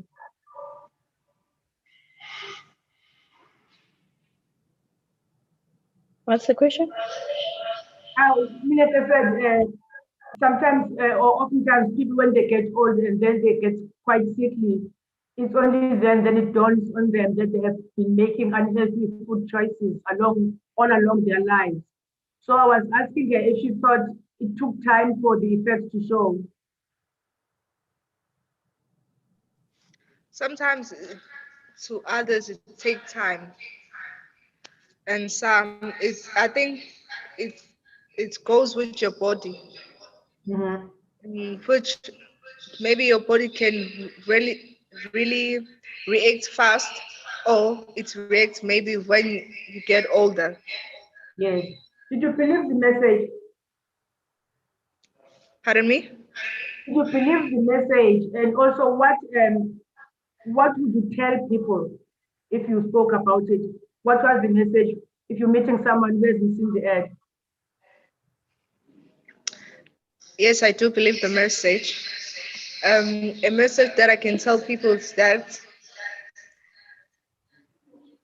What's the question? Sometimes or oftentimes people, when they get old and then they get quite sickly, it's only then it dawns on them that they have been making unhealthy food choices all along their lives. So I was asking her if she thought it took time for the effects to show. Sometimes to others it takes time, and some I think it goes with your body, which maybe your body can really react fast, or it reacts maybe when you get older. Yes. Did you believe the message? Pardon me? Did you believe the message? And also, what would you tell people if you spoke about it? What was the message if you're meeting someone who hasn't seen the ad? Yes, I do believe the message. A message that I can tell people is that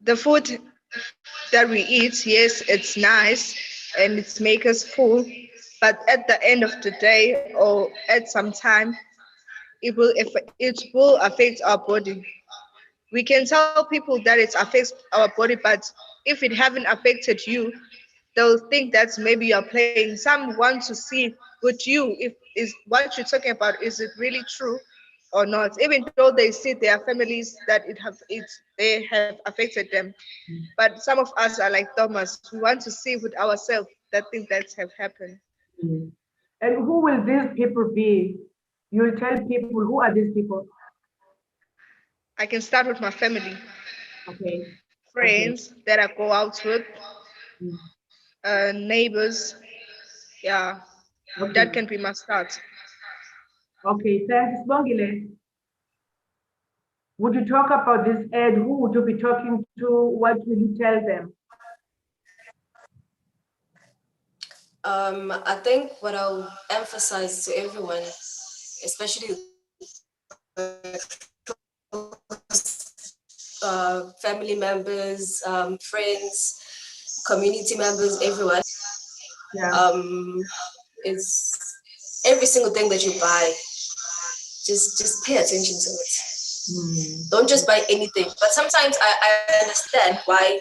the food that we eat, yes, it's nice and it's make us full, but at the end of the day or at some time, it will affect our body. We can tell people that it affects our body, but if it haven't affected you, they'll think that maybe you're playing. Some want to see with you if is what you're talking about, is it really true or not, even though they see their families that they have affected them. But some of us are like Thomas, we want to see with ourselves that things that have happened. And who will these people be? You'll tell people, who are these people? I can start with my family. Okay. Friends that I go out with, neighbors. Yeah, that can be my start. Okay, thanks, Bongile. Would you talk about this ad? Who would you be talking to? What will you tell them? I think what I'll emphasize to everyone, especially family members, friends, community members, everyone, is every single thing that you buy, just pay attention to it. Don't just buy anything. But sometimes I understand why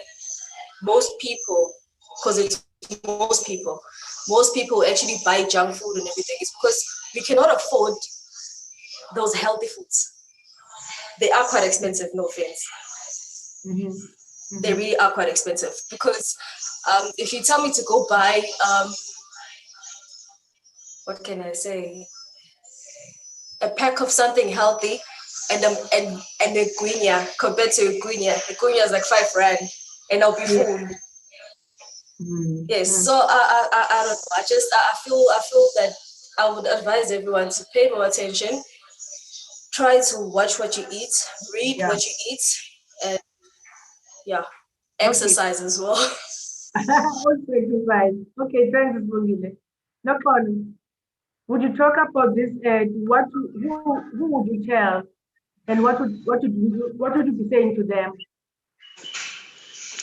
most people, because it's most people, most people actually buy junk food and everything is because we cannot afford those healthy foods. They are quite expensive, no offense. They really are quite expensive because if you tell me to go buy, what can I say, a pack of something healthy and a guinia compared to a guinia is like 5 rand and I'll be full. Yes, so I don't know. I feel that I would advise everyone to pay more attention, try to watch what you eat, read what you eat, and exercise as well. Also exercise. Okay, thanks, Bongile. No problem. Would you talk about this? Who would you tell, and what would you be saying to them?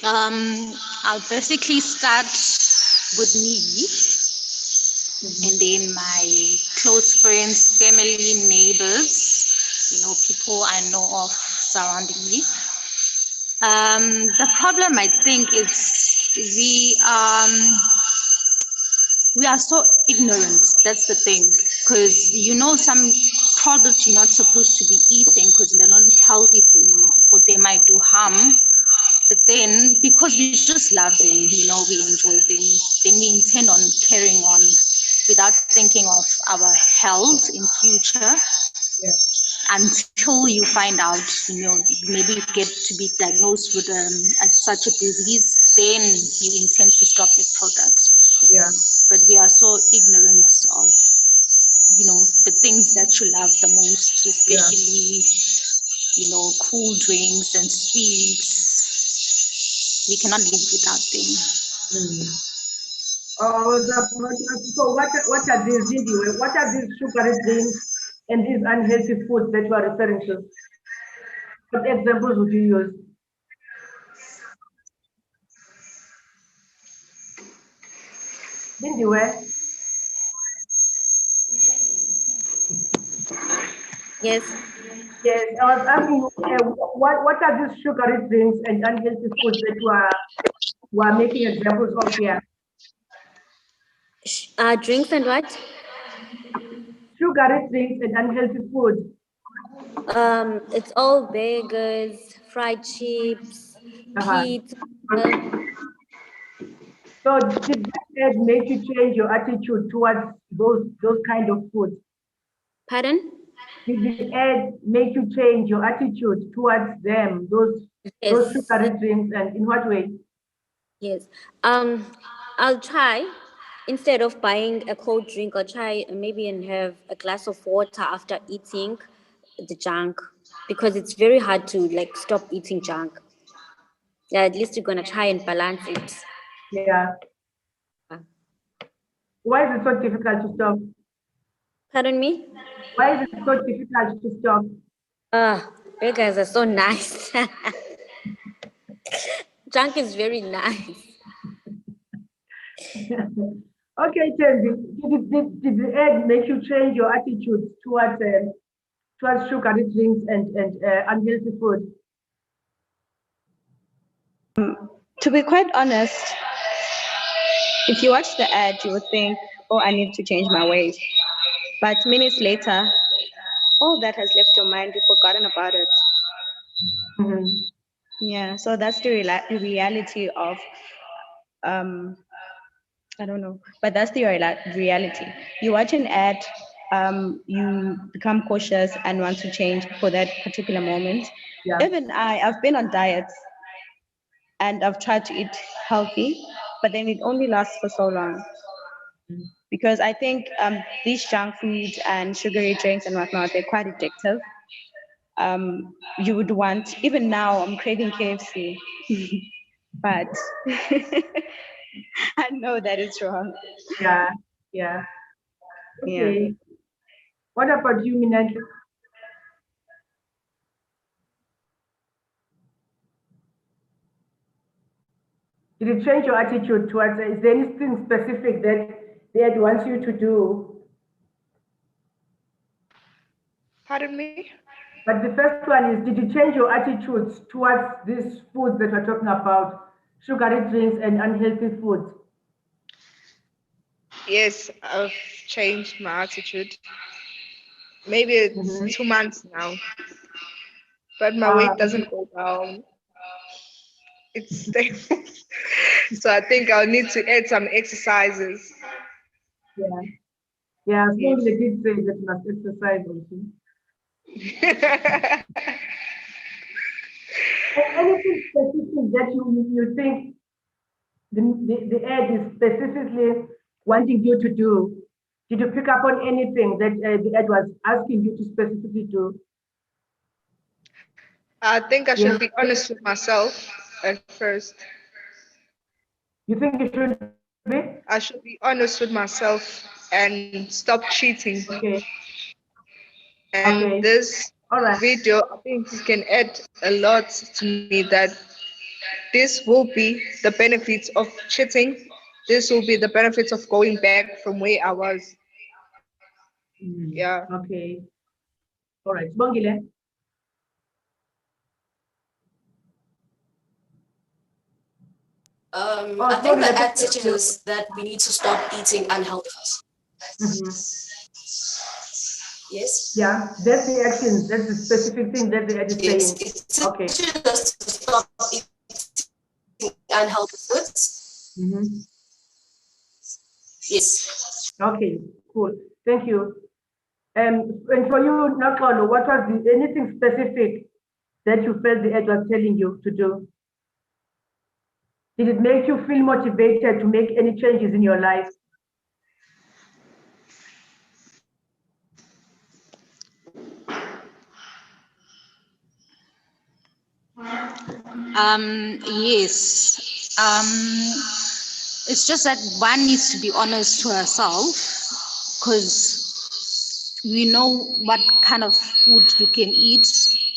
I'll basically start with me, and then my close friends, family, neighbors, people I know of surrounding me. The problem, I think, is we are so ignorant. That's the thing, because some products you're not supposed to be eating because they're not healthy for you, or they might do harm. But then, because we just love them, we enjoy them, then we intend on carrying on without thinking of our health in future. Until you find out, maybe you get to be diagnosed with such a disease, then you intend to stop the product. But we are so ignorant of, the things that you love the most, especially, cool drinks and sweets. We cannot live without them. So what are these anyway? What are these sugary drinks and these unhealthy foods that you are referring to? What examples would you use? Anyway. Yes. Yes, I was asking you, what are these sugary drinks and unhealthy foods that you are making examples of here? Drinks and what? Sugary drinks and unhealthy food. It's all burgers, fried chips, pizza. So did that ad make you change your attitude towards those kind of foods? Pardon? Did the ad make you change your attitude towards them, those sugary drinks, and in what way? Yes. I'll try, instead of buying a cold drink, I'll try maybe and have a glass of water after eating the junk, because it's very hard to stop eating junk. Yeah, at least you're gonna try and balance it. Yeah. Why is it so difficult to stop? Pardon me? Why is it so difficult to stop? Burgers are so nice. Junk is very nice. Okay, Chandy, did the ad make you change your attitude towards sugary drinks and unhealthy food? To be quite honest, if you watch the ad, you would think, oh, I need to change my ways. But minutes later, all that has left your mind, you've forgotten about it. Yeah, so that's the reality of, I don't know, but that's the reality. You watch an ad, you become cautious and want to change for that particular moment. Even I've been on diets and I've tried to eat healthy, but then it only lasts for so long. Because I think these junk foods and sugary drinks and whatnot, they're quite addictive. You would want, even now I'm craving KFC, but I know that it's wrong. Yeah. Okay. Yeah. What about you, Minante? Did it change your attitude towards it? Is there anything specific that the ad wants you to do? Pardon me? But the first one is, did you change your attitudes towards these foods that we're talking about, sugary drinks and unhealthy foods? Yes, I've changed my attitude. Maybe it's 2 months now, but my weight doesn't go down. It's stable. So I think I'll need to add some exercises. Yeah. Yeah, as long Yes. as they did say that you must exercise also. And anything specific that you think the ad is specifically wanting you to do? Did you pick up on anything that the ad was asking you to specifically do? I think I Yeah. should be honest with myself at first. You think you should be? I should be honest with myself and stop cheating. Okay. And Okay. this All right. video, I think it can add a lot to me that this will be the benefits of cheating. This will be the benefits of going back from where I was. Yeah. Okay. All right. Bongile. I think the ad teaches that we need to stop eating unhealthy foods. Yes? Yeah, that's the action. That's the specific thing that the ad is saying. Okay. It teaches us to stop eating unhealthy foods. Yes. Okay, cool. Thank you. And for you, Nakolo, what was anything specific that you felt the ad was telling you to do? Did it make you feel motivated to make any changes in your life? Yes. It's just that one needs to be honest to herself, because we know what kind of food you can eat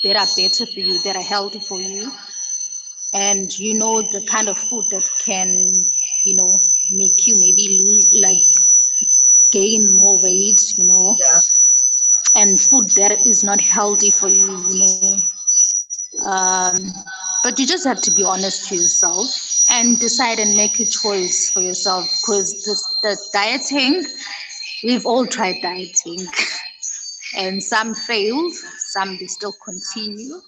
that are better for you, that are healthy for you. And you know the kind of food that can, make you maybe lose, like gain more weight, Yeah. and food that is not healthy for you. But you just have to be honest to yourself and decide and make a choice for yourself, because the dieting, we've all tried dieting and some failed, some they still continue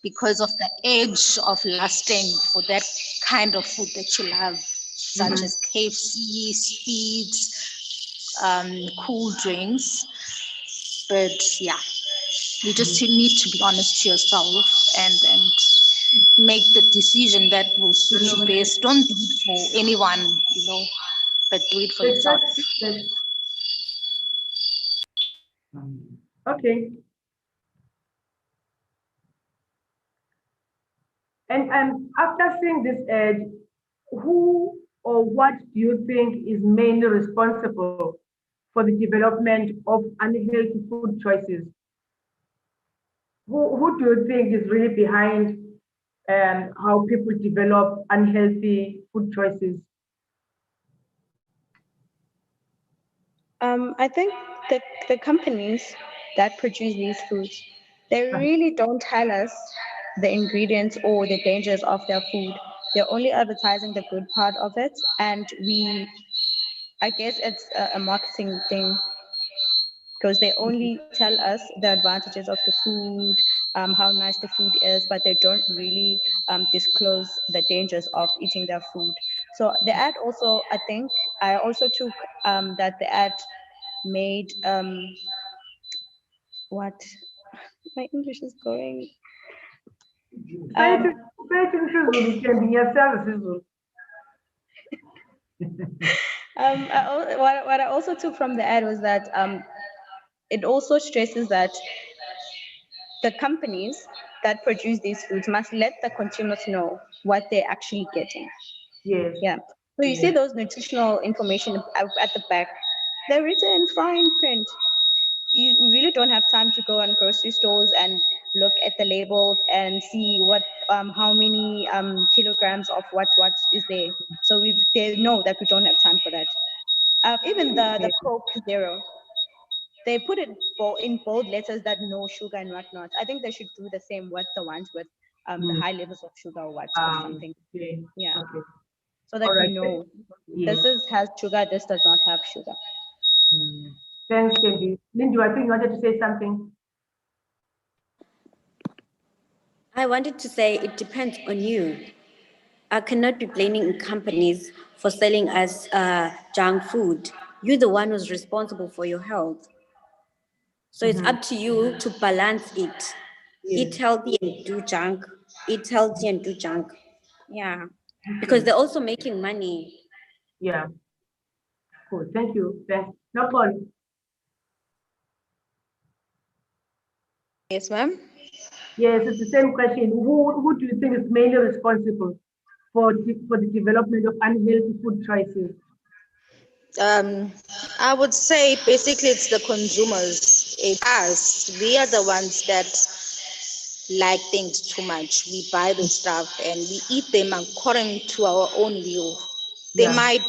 because of the edge of lasting for that kind of food that you love, such as KFC, speeds, cool drinks. But yeah, you just need to be honest to yourself and make the decision that will suit you best. Don't do it for anyone, but do it for yourself. Okay. And after seeing this ad, who or what do you think is mainly responsible for the development of unhealthy food choices? Who do you think is really behind how people develop unhealthy food choices? I think the companies that produce these foods, they really don't tell us the ingredients or the dangers of their food. They're only advertising the good part of it, and I guess it's a marketing thing, because they only tell us the advantages of the food, how nice the food is, but they don't really disclose the dangers of eating their food. So the ad also, I also took that the ad made what my English is going. What I also took from the ad was that it also stresses that the companies that produce these foods must let the consumers know what they're actually getting. Yes. Yeah. So you see those nutritional information at the back, they're written in fine print. You really don't have time to go on grocery stores and look at the labels and see what how many kilograms of what is there. So they know that we don't have time for that. Even the Coke Zero, they put it in bold letters that no sugar and whatnot. I think they should do the same with the ones with the high levels of sugar or what or something. Okay. Yeah. Okay. so that All right. we know Yes. this has sugar, this does not have sugar. Thanks, Kendi. Lindu, I think you wanted to say something. I wanted to say it depends on you. I cannot be blaming companies for selling us junk food. You're the one who's responsible for your health. So it's up to you to balance it. Eat healthy and do junk. Eat healthy and do junk. Yeah. Because they're also making money. Yeah. Cool. Thank you. Thanks. Now, Paul. Yes, ma'am. Yes, it's the same question. Who do you think is mainly responsible for the development of unhealthy food choices? I would say basically it's the consumers. It's us. We are the ones that like things too much. We buy the stuff and we eat them according to our own will. They might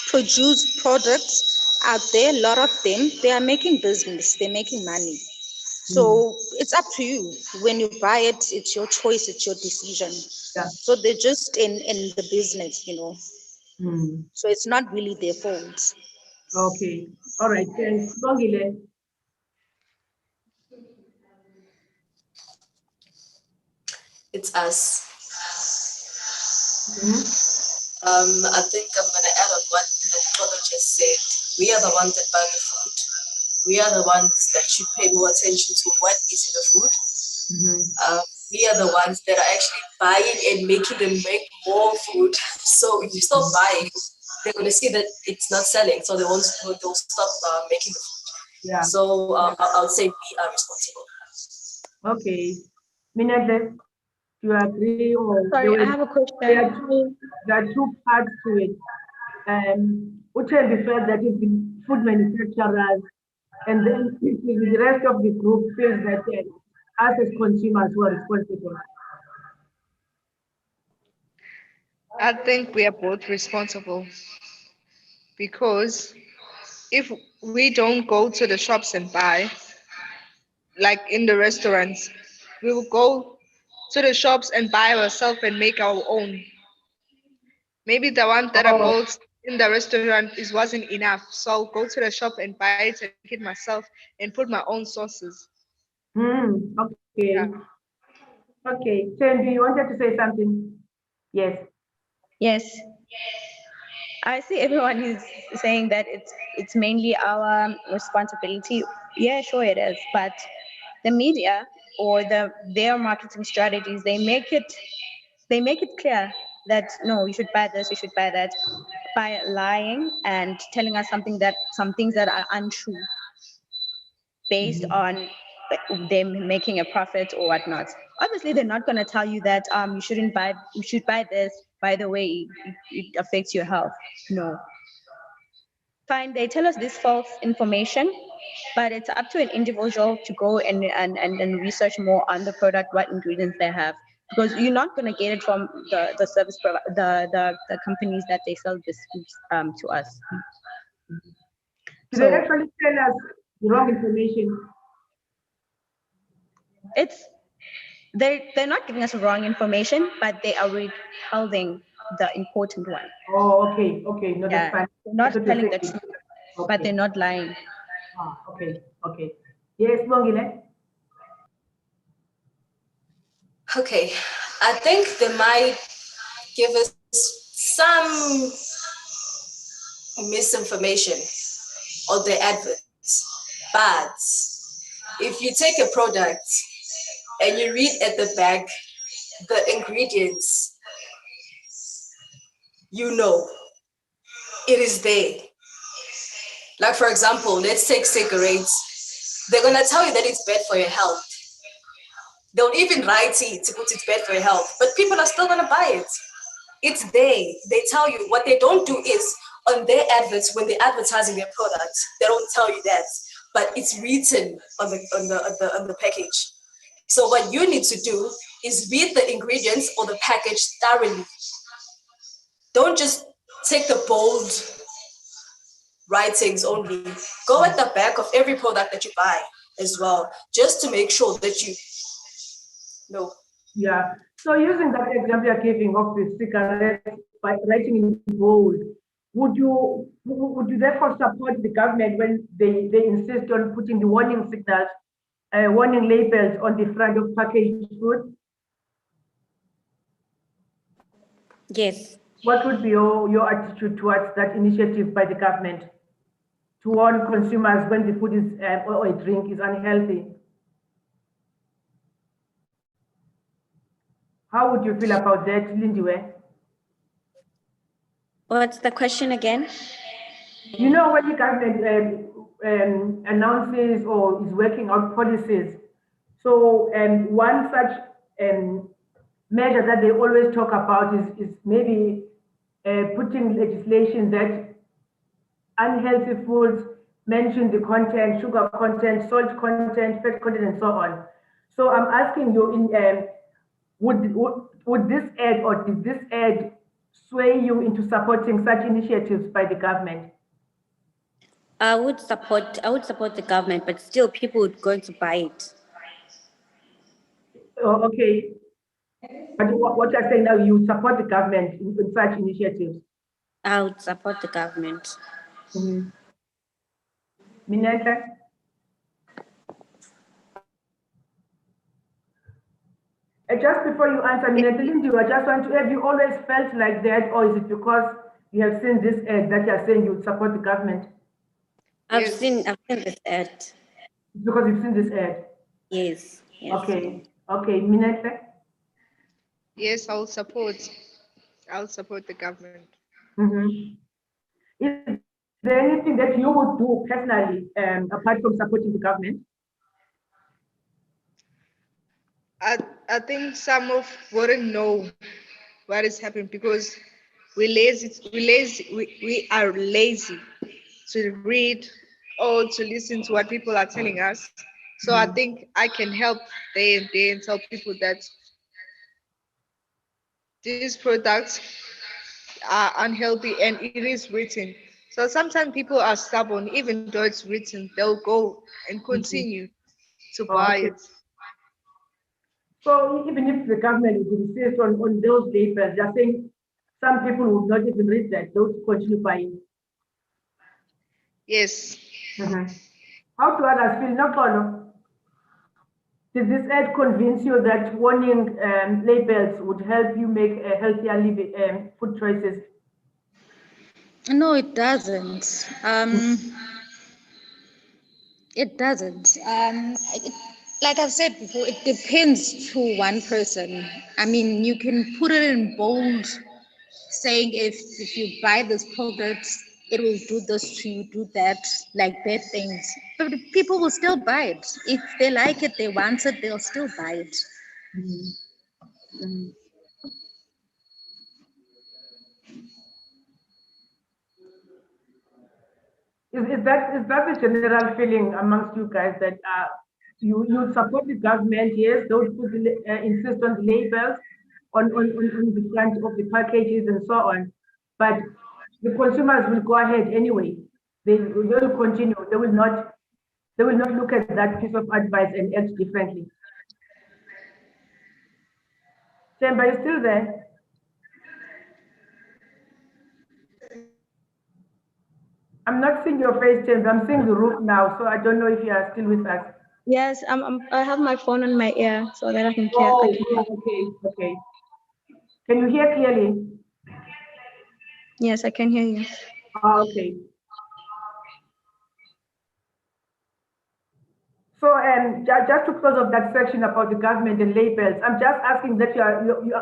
produce products out there, a lot of them. They are making business, they're making money. So it's up to you. When you buy it, it's your choice, it's your decision. Yeah. So they're just in the business, you know. So it's not really their fault. Okay. All right. Thanks. Longile. It's us. I think I'm gonna add on what Brother just said. We are the ones that buy the food. We are the ones that should pay more attention to what is in the food. We are the ones that are actually buying and making them make more food. So if you stop buying, they're gonna see that it's not selling, so they'll stop making the food. Yeah. So I'll say we are responsible. Okay. Minette, do you agree or? Sorry, I have a question. There are two parts to it. Uchendi felt that it's the food manufacturers, and then the rest of the group feels that us as consumers who are responsible. I think we are both responsible because if we don't go to the shops and buy, like in the restaurants, we will go to the shops and buy ourselves and make our own. Maybe the one that I bought in the restaurant wasn't enough, so I'll go to the shop and buy it and make it myself and put my own sauces. Okay. Yeah. Okay. Chendi, you wanted to say something? Yes. Yes. I see everyone is saying that it's mainly our responsibility. Yeah, sure it is. But the media or their marketing strategies, they make it clear that no, you should buy this, you should buy that, by lying and telling us some things that are untrue based on them making a profit or whatnot. Obviously, they're not going to tell you that you should buy this, by the way, it affects your health. No. Fine, they tell us this false information, but it's up to an individual to go and research more on the product, what ingredients they have. Because you're not going to get it from the service the companies that they sell this food to us. Do they actually tell us the wrong information? They're not giving us wrong information, but they are withholding the important one. Oh, okay. No, that's fine. They're not telling the truth, but they're not lying. Okay. Yes, Mongile. Okay, I think they might give us some misinformation on the adverts, but if you take a product and you read at the back the ingredients, you know it is there. Like, for example, let's take cigarettes. They're gonna tell you that it's bad for your health. They'll even write it to put it's bad for your health, but people are still gonna buy it. It's there. They tell you. What they don't do is on their adverts, when they're advertising their products, they don't tell you that, but it's written on the package. So what you need to do is read the ingredients or the package thoroughly. Don't just take the bold writings only. Go at the back of every product that you buy as well, just to make sure that you know Yeah. So using that example you're giving of the cigarettes by writing in bold, would you therefore support the government when they insist on putting the warning signals, warning labels on the front of packaged food? Yes. What would be your attitude towards that initiative by the government to warn consumers when the food is or a drink is unhealthy? How would you feel about that, Lindiwe? What's the question again? You know, when the government announces or is working out policies, so one such measure that they always talk about is maybe putting legislation that unhealthy foods mention the content, sugar content, salt content, fat content, and so on. So I'm asking you, would this ad or did this ad sway you into supporting such initiatives by the government? I would support the government, but still people would go to buy it. Oh, okay. But what you're saying now, you support the government in such initiatives? I would support the government. Mm-hmm. Mineta? Just before you answer, Mineta, I just want to, have you always felt like that, or is it because you have seen this ad that you're saying you would support the government? I've seen this ad. Because you've seen this ad? Yes. Okay. Okay, Mineta? Yes, I'll support the government. Mm-hmm. Is there anything that you would do personally, apart from supporting the government? I think some of wouldn't know what is happening because we are lazy to read or to listen to what people are telling us. So I think I can help day and day and tell people that these products are unhealthy and it is written. So sometimes people are stubborn, even though it's written, they'll go and continue to buy Okay. it. So even if the government would insist on those labels, they're saying some people would not even read that, those continue buying. Yes. How do others feel? No problem. Did this ad convince you that warning labels would help you make a healthier food choices? No, it doesn't. It doesn't. Like I've said before, it depends to one person. I mean, you can put it in bold, saying if you buy this product, it will do this to you, do that, like bad things. But people will still buy it. If they like it, they want it, they'll still buy it. Is that the general feeling amongst you guys that you support the government? Yes, they would insist on the labels on the front of the packages and so on, but the consumers will go ahead anyway. They will continue. They will not look at that piece of advice and act differently. Temba, are you still there? I'm not seeing your face, Temba. I'm seeing the roof now, so I don't know if you are still with us. Yes, I have my phone on my ear so that I can hear. Okay. Can you hear clearly? Yes, I can hear you. Okay. So, just to close off that section about the government and labels, I'm just asking that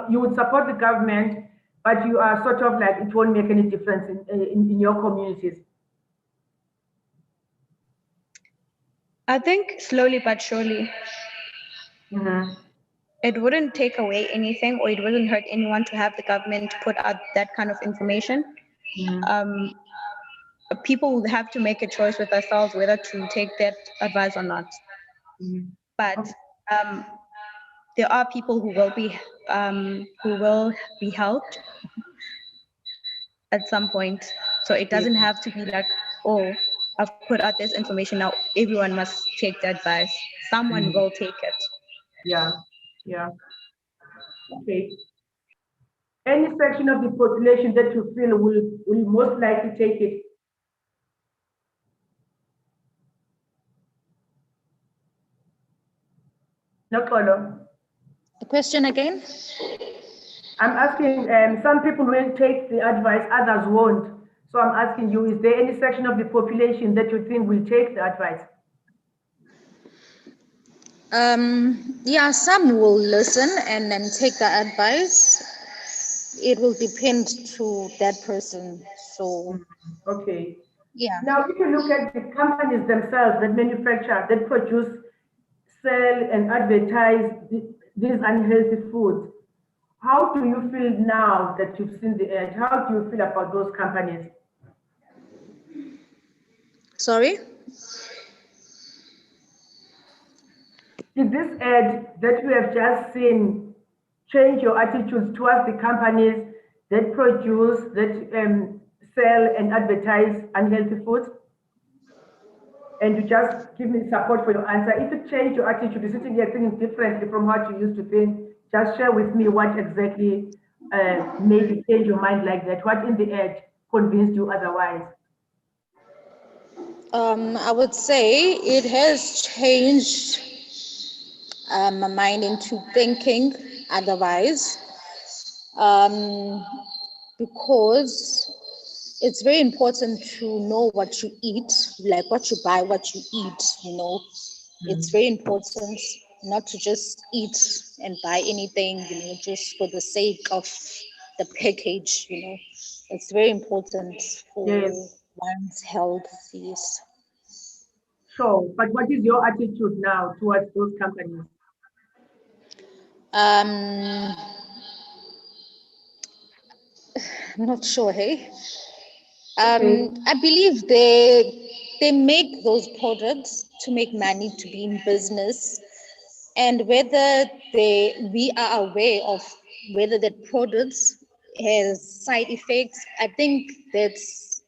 you would support the government, but you are sort of like it won't make any difference in your communities. I think slowly but surely. It wouldn't take away anything, or it wouldn't hurt anyone to have the government put out that kind of information. People would have to make a choice with themselves whether to take that advice or not. But there are people who will be helped at some point. So it doesn't have to be like, oh, I've put out this information now, everyone must take the advice. Someone will take it. Yeah. Okay. Any section of the population that you feel will most likely take it? No color. The question again? I'm asking, some people will take the advice, others won't. So I'm asking you, is there any section of the population that you think will take the advice? Yeah, some will listen and then take the advice. It will depend to that person. So, Okay. yeah. Now, if you look at the companies themselves that manufacture, that produce, sell, and advertise these unhealthy foods, how do you feel now that you've seen the ad? How do you feel about those companies? Sorry? Did this ad that you have just seen change your attitudes towards the companies that produce, that sell and advertise unhealthy foods? And you just give me support for your answer. If it changed your attitude, you're sitting here thinking differently from what you used to think, just share with me what exactly made you change your mind like that. What in the ad convinced you otherwise? I would say it has changed my mind into thinking otherwise, because it's very important to know what you eat, like what you buy, what you eat, you know. It's very important not to just eat and buy anything, you know, just for the sake of the package, you know. It's very important for one's health, yes. Sure, but what is your attitude now towards those companies? I'm not sure, hey? I believe they make those products to make money, to be in business, and whether we are aware of whether that products has side effects, I think that's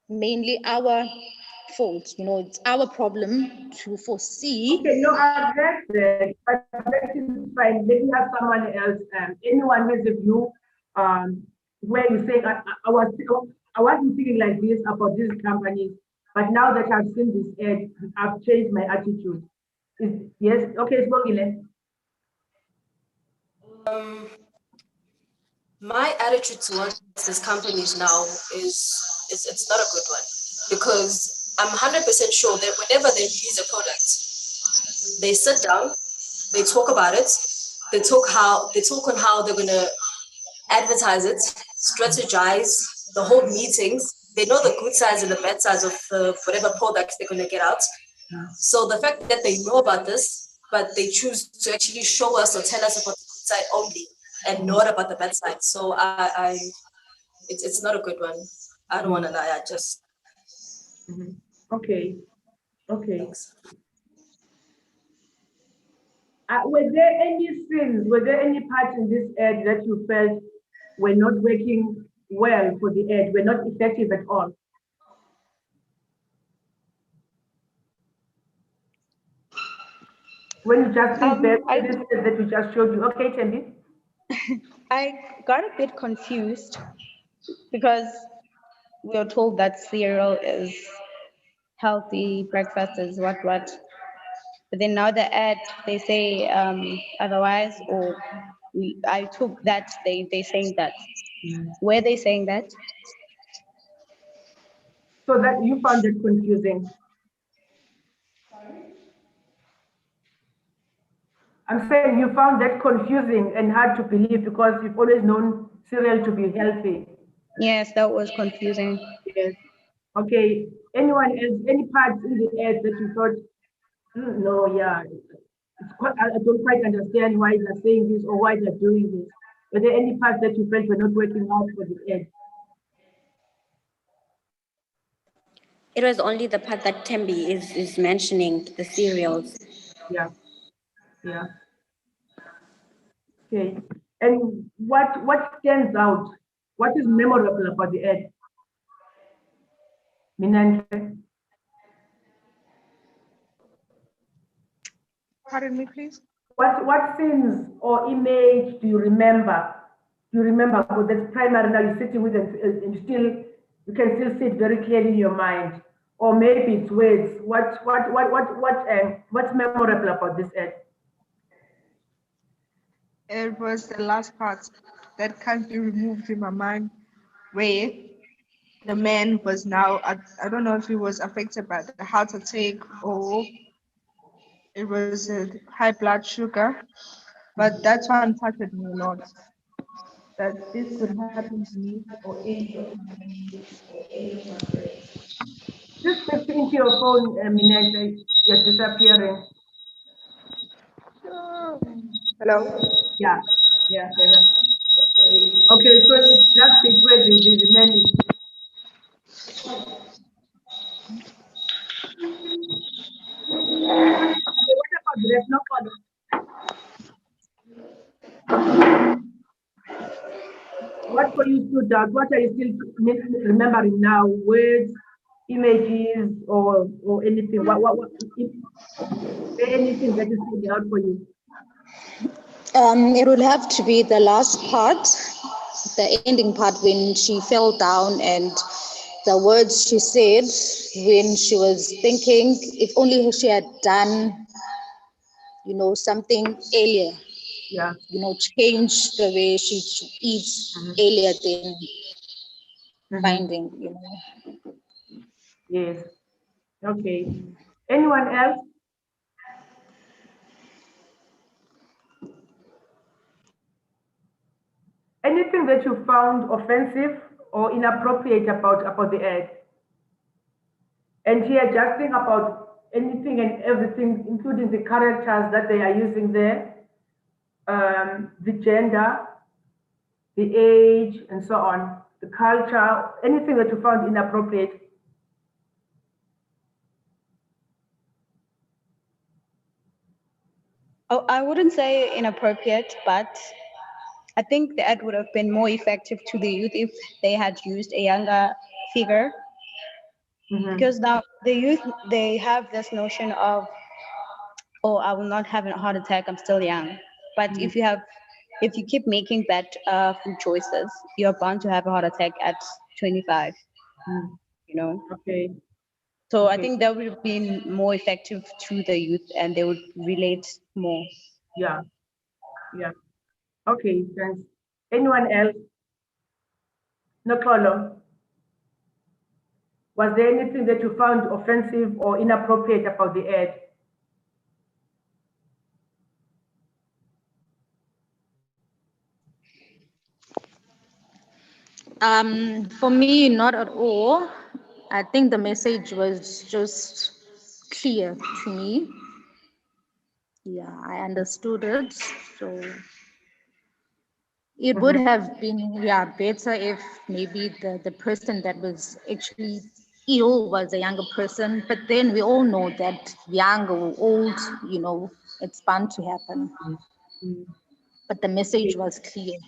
mainly our fault. You know, it's our problem to foresee. Okay, no, I've read that, but that is fine. Let me ask someone else. Anyone has a view where you say, I wasn't thinking like this about these companies, but now that I've seen this ad, I've changed my attitude. Yes, okay, Smogile. My attitude towards these companies now is it's not a good one, because I'm 100% sure that whenever they release a product, they sit down, they talk about it, they talk on how they're gonna advertise it, strategize the whole meetings. They know the good sides and the bad sides of whatever products they're gonna get out. So the fact that they know about this, but they choose to actually show us or tell us about the good side only and not about the bad side. So it's not a good one. I don't want to lie. I just. Okay. Okay. Thanks. Were there any parts in this ad that you felt were not working well for the ad, were not effective at all? When you just think back to this ad that we just showed you. Okay, Tembi? I got a bit confused because we are told that cereal is healthy, breakfast is what. But then now the ad, they say otherwise, or I took that, they saying that. Were they saying that? So that you found it confusing. I'm saying you found that confusing and hard to believe because you've always known cereal to be healthy. Yes, that was confusing. Yes. Okay. Anyone else, any parts in the ad that you thought, no, yeah, it's quite, I don't quite understand why they're saying this or why they're doing this. Were there any parts that you felt were not working out for the ad? It was only the part that Tembi is mentioning, the cereals. Yeah. Yeah. Okay. And what stands out? What is memorable about the ad? Minante? Pardon me, please. What scenes or image do you remember? Do you remember? Because that's primary. Now you're sitting with it, and you can still see it very clearly in your mind. Or maybe it's words. What's memorable about this ad? It was the last part that can't be removed in my mind, where the man was now, I don't know if he was affected by the heart attack or it was high blood sugar, but that one touched me a lot. That this could happen to me or any of my family or any of my friends. Just speak into your phone, Minette. You're disappearing. Hello? Yeah, better. Okay, so that's it where the man is. Okay, what about the rest? No follow. What for you stood out? What are you still remembering now? Words, images, or anything? What anything that is stood out for you? It will have to be the last part, the ending part when she fell down and the words she said when she was thinking, if only she had done, something earlier. Yeah. Change the way she eats earlier than finding, Yes. Okay. Anyone else? Anything that you found offensive or inappropriate about the ad? And here, just think about anything and everything, including the characters that they are using there, the gender, the age, and so on, the culture, anything that you found inappropriate. Oh, I wouldn't say inappropriate, but I think the ad would have been more effective to the youth if they had used a younger figure. Because now the youth, they have this notion of, oh, I will not have a heart attack, I'm still young. But if you keep making bad food choices, you're bound to have a heart attack at 25, Okay. So I think that would have been more effective to the youth and they would relate more. Yeah. Okay, thanks. Anyone else? No problem. Was there anything that you found offensive or inappropriate about the ad? For me, not at all. I think the message was just clear to me. Yeah, I understood it. So it would have been, better if maybe the person that was actually ill was a younger person. But then we all know that young or old, it's bound to happen. But the message was clear.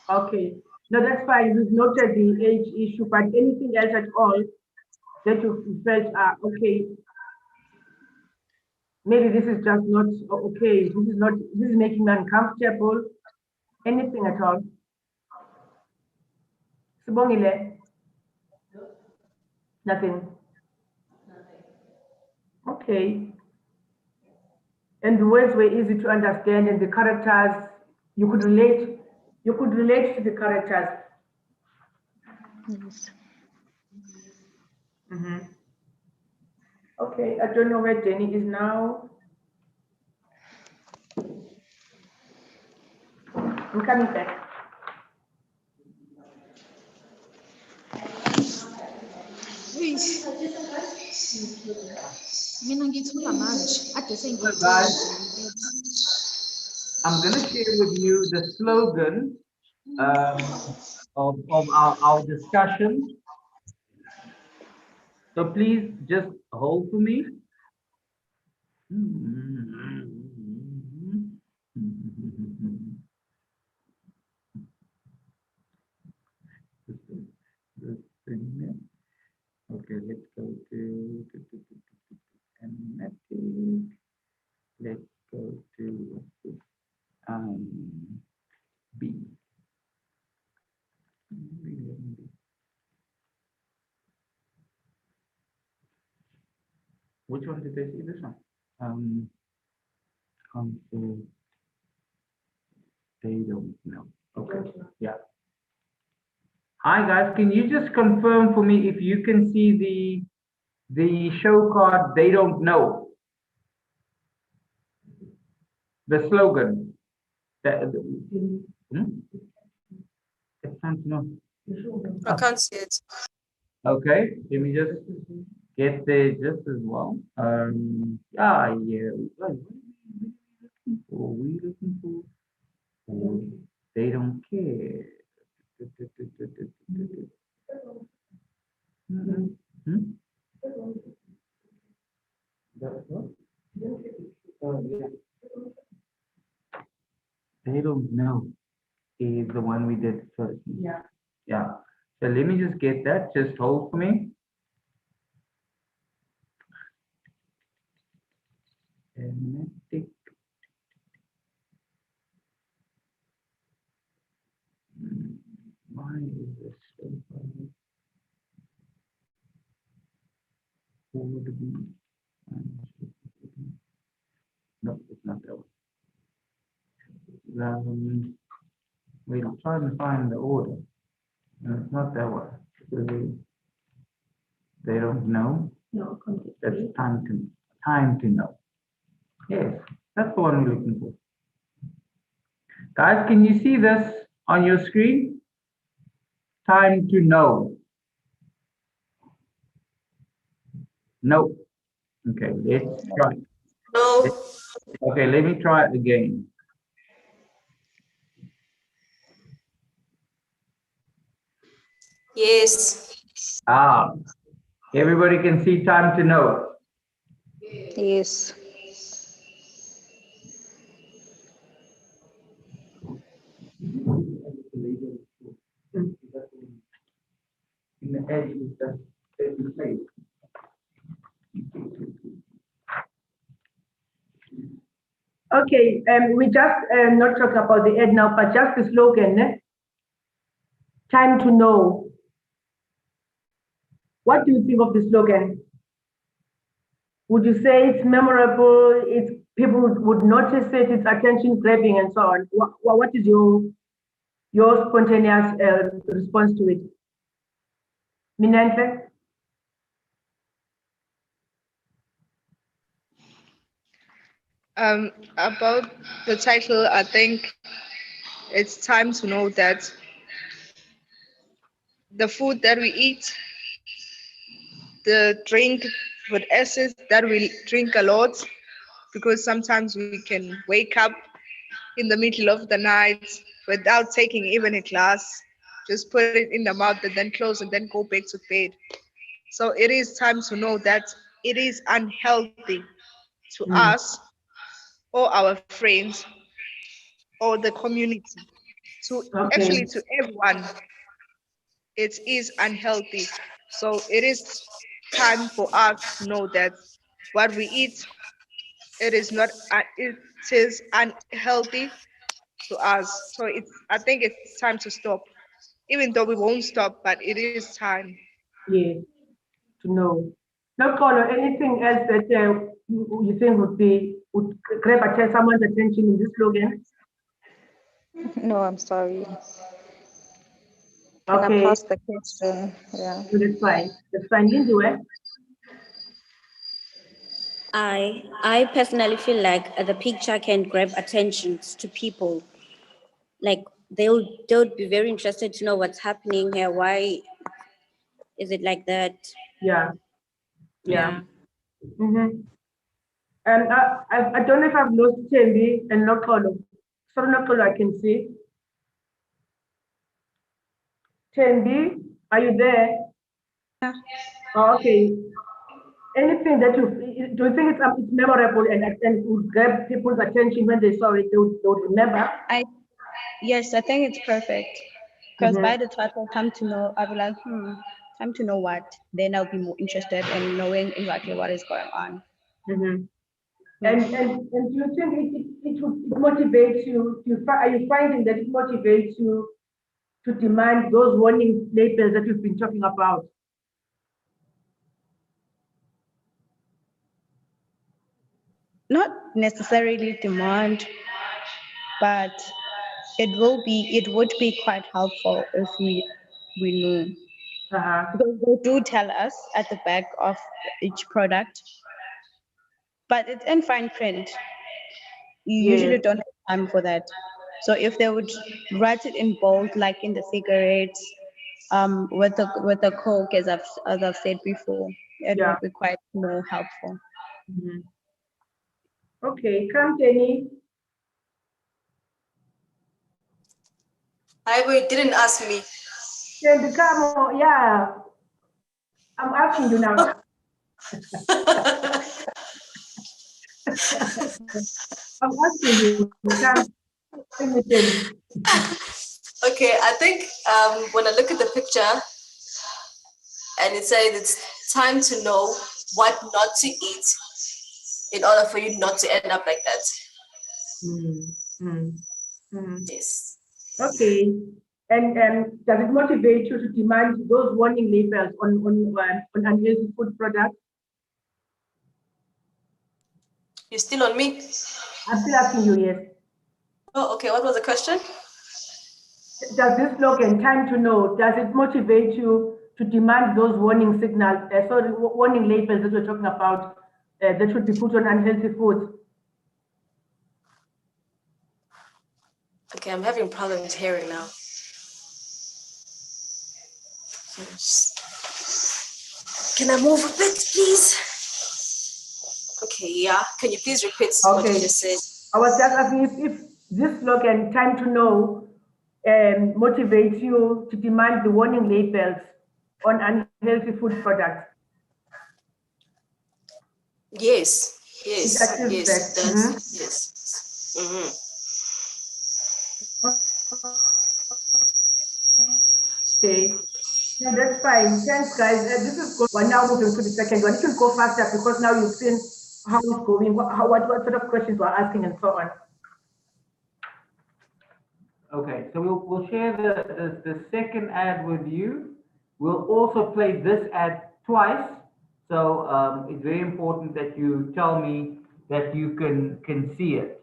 Okay. No, that's fine. We've noted the age issue, but anything else at all that you felt, okay, maybe this is just not okay, this is making me uncomfortable, anything at all? Sibongile? Nothing. Okay. And the words were easy to understand and the characters, you could relate to the characters. Yes. Okay, I don't know where Jenny is now. I'm coming back. So guys, I'm going to share with you the slogan of our discussion. So please just hold for me. Okay, let's go to Let's go to which one did they see? This one. Config, they don't know. Okay, yeah. Hi guys, can you just confirm for me if you can see the show card, they don't know? The slogan. It's time to know. I can't see it. Okay, let me just get there just as well. Yeah. What are we looking for? Oh, they don't care. Hmm? They don't know is the one we did first. Yeah. So let me just get that. Just hold for me. Hermetic. Why is this so funny? Would be. No, it's not that one. We'll try to find the order. No, it's not that one. They don't know. No, That's time to know. Yes, that's the one we're looking for. Guys, can you see this on your screen? Time to know. No. Okay, let's try. No. Okay, let me try it again. Yes. Everybody can see time to know. Yes. In the edge is the place. Okay, we just not talking about the ad now, but just the slogan. Time to know. What do you think of the slogan? Would you say it's memorable? It's people would notice it. It's attention grabbing and so on. What is your spontaneous response to it? Minenhle? About the title, I think it's time to know that the food that we eat, the drink with acids that we drink a lot, because sometimes we can wake up in the middle of the night without taking even a glass, just put it in the mouth and then close and then go back to bed. So it is time to know that it is unhealthy to us or our friends or the community, to actually to everyone. It is unhealthy. So it is time for us to know that what we eat, it is not it is unhealthy to us. So I think it's time to stop. Even though we won't stop, but it is time. Yes, to know. Now, Kolo, anything else that you think would grab someone's attention in this slogan? No, I'm sorry. Can I Okay, pass the question? Yeah. so that's fine. That's fine. Lindsay, where? I personally feel like the picture can grab attention to people. Like they would be very interested to know what's happening here. Why is it like that? Yeah. Yeah. Mm-hmm. And I don't know if I've lost Tembi and Nokolo. Sorry, Nokolo, I can see. Tembi, are you there? Yeah. Oh, okay. Anything that do you think it's memorable and would grab people's attention when they saw it, they would remember? Yes, I think it's perfect. Because by the title, time to know, I'll be like, time to know what? Then I'll be more interested in knowing exactly what is going on. And do you think it motivates you? Are you finding that it motivates you to demand those warning labels that you've been talking about? not necessarily demand, but it would be quite helpful if we knew. Because they do tell us at the back of each product, but it's in fine print. You usually don't have time for that. So if they would write it in bold, like in the cigarettes, with the Coke, as I've said before, it would be quite more helpful. Okay, come Jenny. I you didn't ask me. Then come, yeah. I'm asking you now. I'm asking you. Come. Okay, I think when I look at the picture and it says it's time to know what not to eat in order for you not to end up like that. Yes. Okay. And does it motivate you to demand those warning labels on unhealthy food products? You're still on me? I'm still asking you, yes. Oh, okay. What was the question? Does this slogan, time to know, does it motivate you to demand those warning signals, warning labels that we're talking about, that should be put on unhealthy foods? Okay, I'm having problems hearing now. Can I move a bit, please? Okay, yeah. Can you please repeat what you just said? I was just asking if this slogan, time to know, motivates you to demand the warning labels on unhealthy food products. Yes, yes, yes, it does. Yes. Okay, yeah, that's fine. Thanks, guys. This is good. We're now moving to the second one. It will go faster because now you've seen how it's going, what sort of questions we're asking, and so on. Okay, so we'll share the second ad with you. We'll also play this ad twice. So it's very important that you tell me that you can see it.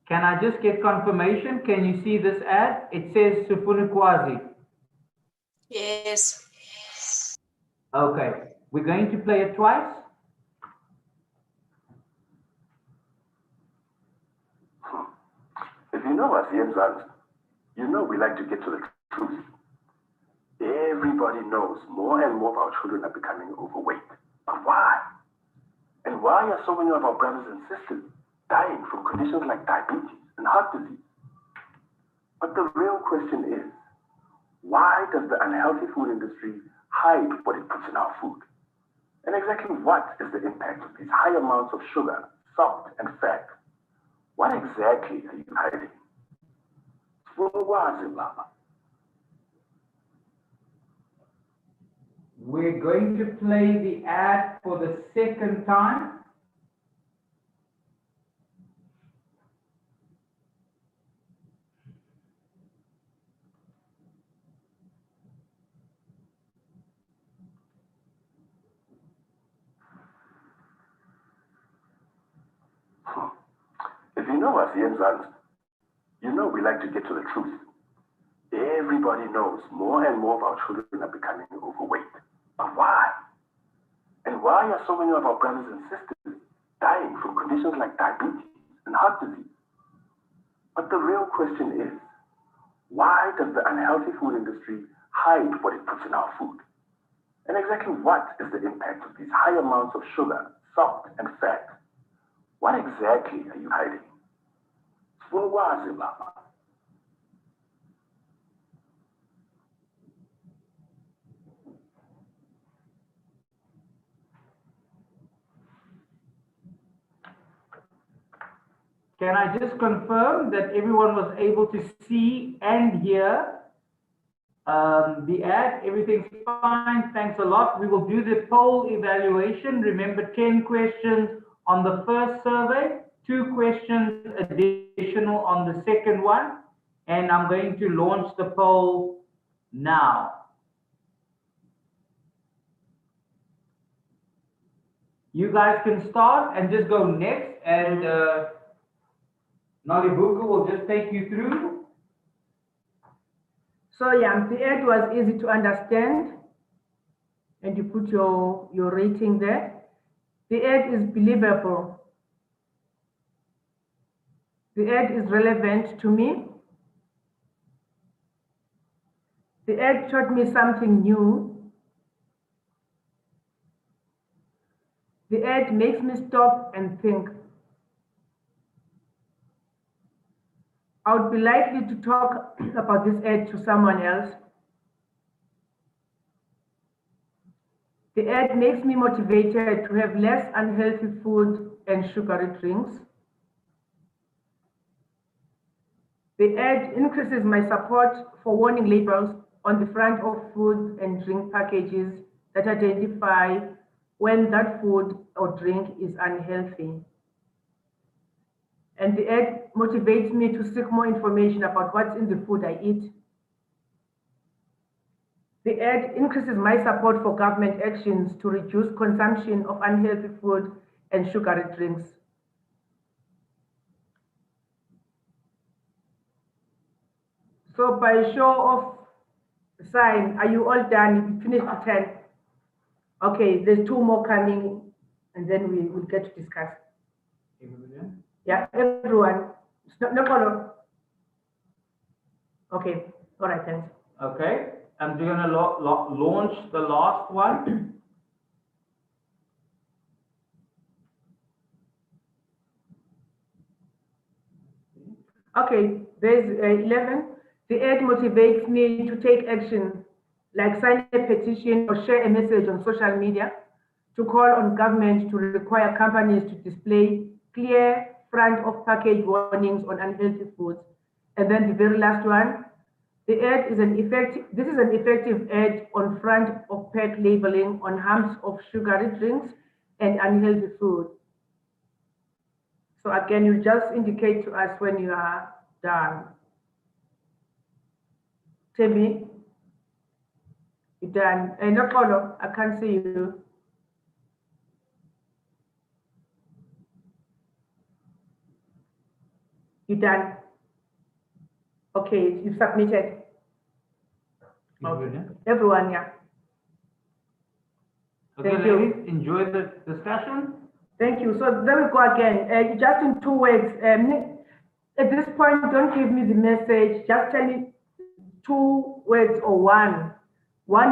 Can I just get confirmation? Can you see this ad? It says Sufunukwazi. Yes. Okay, we're going to play it twice. If you know us, Yenzans, you know we like to get to the truth. Everybody knows more and more of our children are becoming overweight. But why? And why are so many of our brothers and sisters dying from conditions like diabetes and heart disease? But the real question is, why does the unhealthy food industry hide what it puts in our food? And exactly what is the impact of these high amounts of sugar, salt, and fat? What exactly are you hiding? We're going to play the ad for the second time. If you know us, Yenzans, you know we like to get to the truth. Everybody knows more and more of our children are becoming overweight. But why? And why are so many of our brothers and sisters dying from conditions like diabetes and heart disease? But the real question is, why does the unhealthy food industry hide what it puts in our food? And exactly what is the impact of these high amounts of sugar, salt, and fat? What exactly are you hiding? Can I just confirm that everyone was able to see and hear the ad? Everything's fine. Thanks a lot. We will do the poll evaluation. Remember, 10 questions on the first survey, 2 questions additional on the second one. And I'm going to launch the poll now. You guys can start and just go next, and Nalibuku will just take you through. So yeah, the ad was easy to understand, and you put your rating there. The ad is believable. The ad is relevant to me. The ad taught me something new. The ad makes me stop and think. I would be likely to talk about this ad to someone else. The ad makes me motivated to have less unhealthy food and sugary drinks. The ad increases my support for warning labels on the front of food and drink packages that identify when that food or drink is unhealthy. And the ad motivates me to seek more information about what's in the food I eat. The ad increases my support for government actions to reduce consumption of unhealthy food and sugary drinks. So by show of sign, are you all done? You finished the 10. Okay, there's 2 more coming, and then we will get to discuss. Yeah, everyone. No follow. Okay, all right, thanks. Okay, and we're gonna launch the last one. Okay, there's 11. The ad motivates me to take action, like sign a petition or share a message on social media to call on government to require companies to display clear front of package warnings on unhealthy foods. And then the very last one, the ad is an effective ad on front of pack labeling on harms of sugary drinks and unhealthy food. So again, you just indicate to us when you are done. Timmy, you done? No follow, I can't see you. You done? Okay, you submitted. Okay. Everyone, yeah. Okay, Thank you. ladies, enjoy the discussion. Thank you. So there we go again. Just in 2 words. At this point, don't give me the message. Just tell me 2 words or one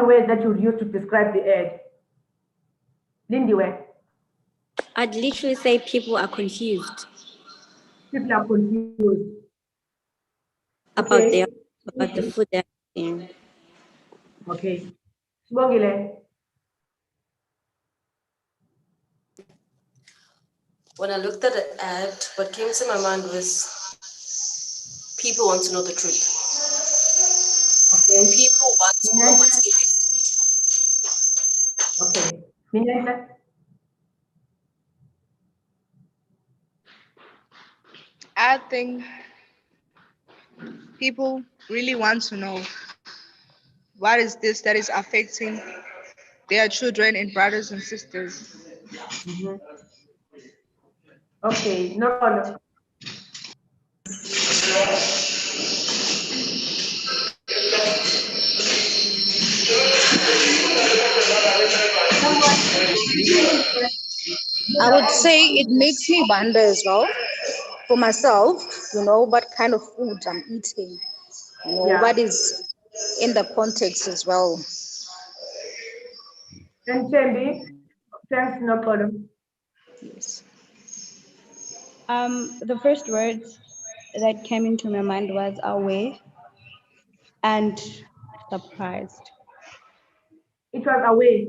word that you use to describe the ad. Lindy, where? I'd literally say people are confused People are confused about okay. about the food they're eating. Okay. Sibongile. When I looked at the ad, what came to my mind was people want to know the truth. Okay. People want to know what's in it. Okay. Mineta? I think people really want to know what is this that is affecting their children and brothers and sisters. Mm-hmm. Okay, no problem. I would say it makes me wonder as well for myself, what kind of food I'm eating, Yeah. what is in the context as well. And Tembi, thanks, no problem. Yes. The first words that came into my mind was aware and surprised. It was away.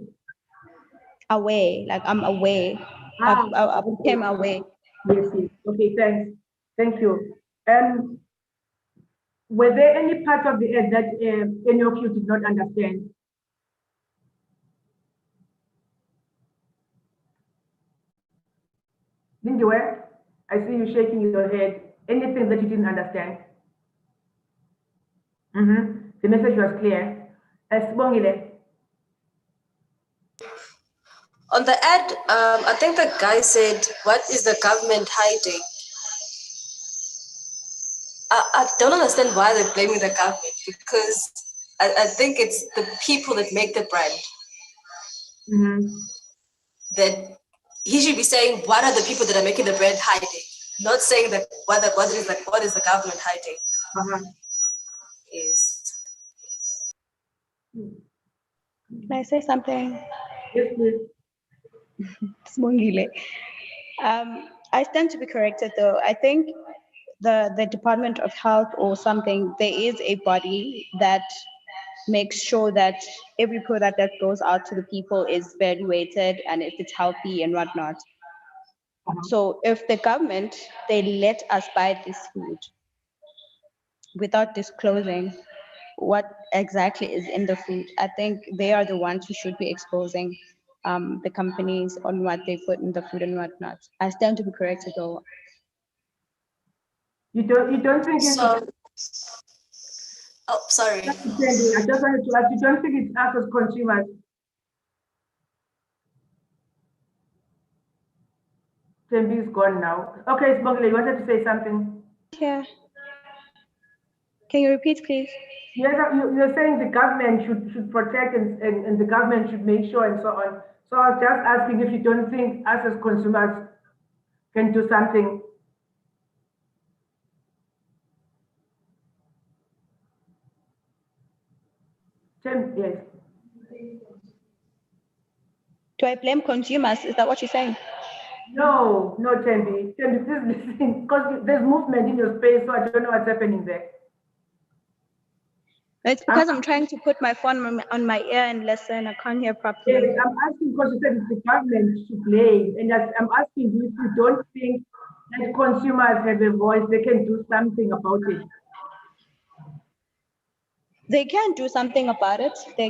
Aware, like I'm aware. I became aware. Yes, yes. Okay, thanks. Thank you. Were there any parts of the ad that any of you did not understand? Lindy, where? I see you shaking your head. Anything that you didn't understand? Mm-hmm. The message was clear. Sibongile. On the ad, I think the guy said, "What is the government hiding?" I don't understand why they're blaming the government, because I think it's the people that make the brand. That he should be saying, what are the people that are making the brand hiding? Not saying that what is the government hiding? Yes. Can I say something? Yes, please. Smongile. I stand to be corrected though. I think the Department of Health or something, there is a body that makes sure that every product that goes out to the people is evaluated and if it's healthy and whatnot. So if the government, they let us buy this food without disclosing what exactly is in the food, I think they are the ones who should be exposing the companies on what they put in the food and whatnot. I stand to be corrected though. You don't think it's So, oh, sorry. I just wanted to ask, you don't think it's us as consumers? Tembi is gone now. Okay, Smogile, you wanted to say something? Yeah. Can you repeat, please? Yes, you're saying the government should protect and the government should make sure and so on. So I was just asking if you don't think us as consumers can do something. Yes. Do I blame consumers? Is that what you're saying? No, Tembi. Tembi, please listen, because there's movement in your space, so I don't know what's happening there. It's because I'm trying to put my phone on my ear and listen. I can't hear properly. Yes, I'm asking because you said it's the government to blame, and I'm asking you if you don't think that consumers have a voice, they can do something about it. They can do something about it. They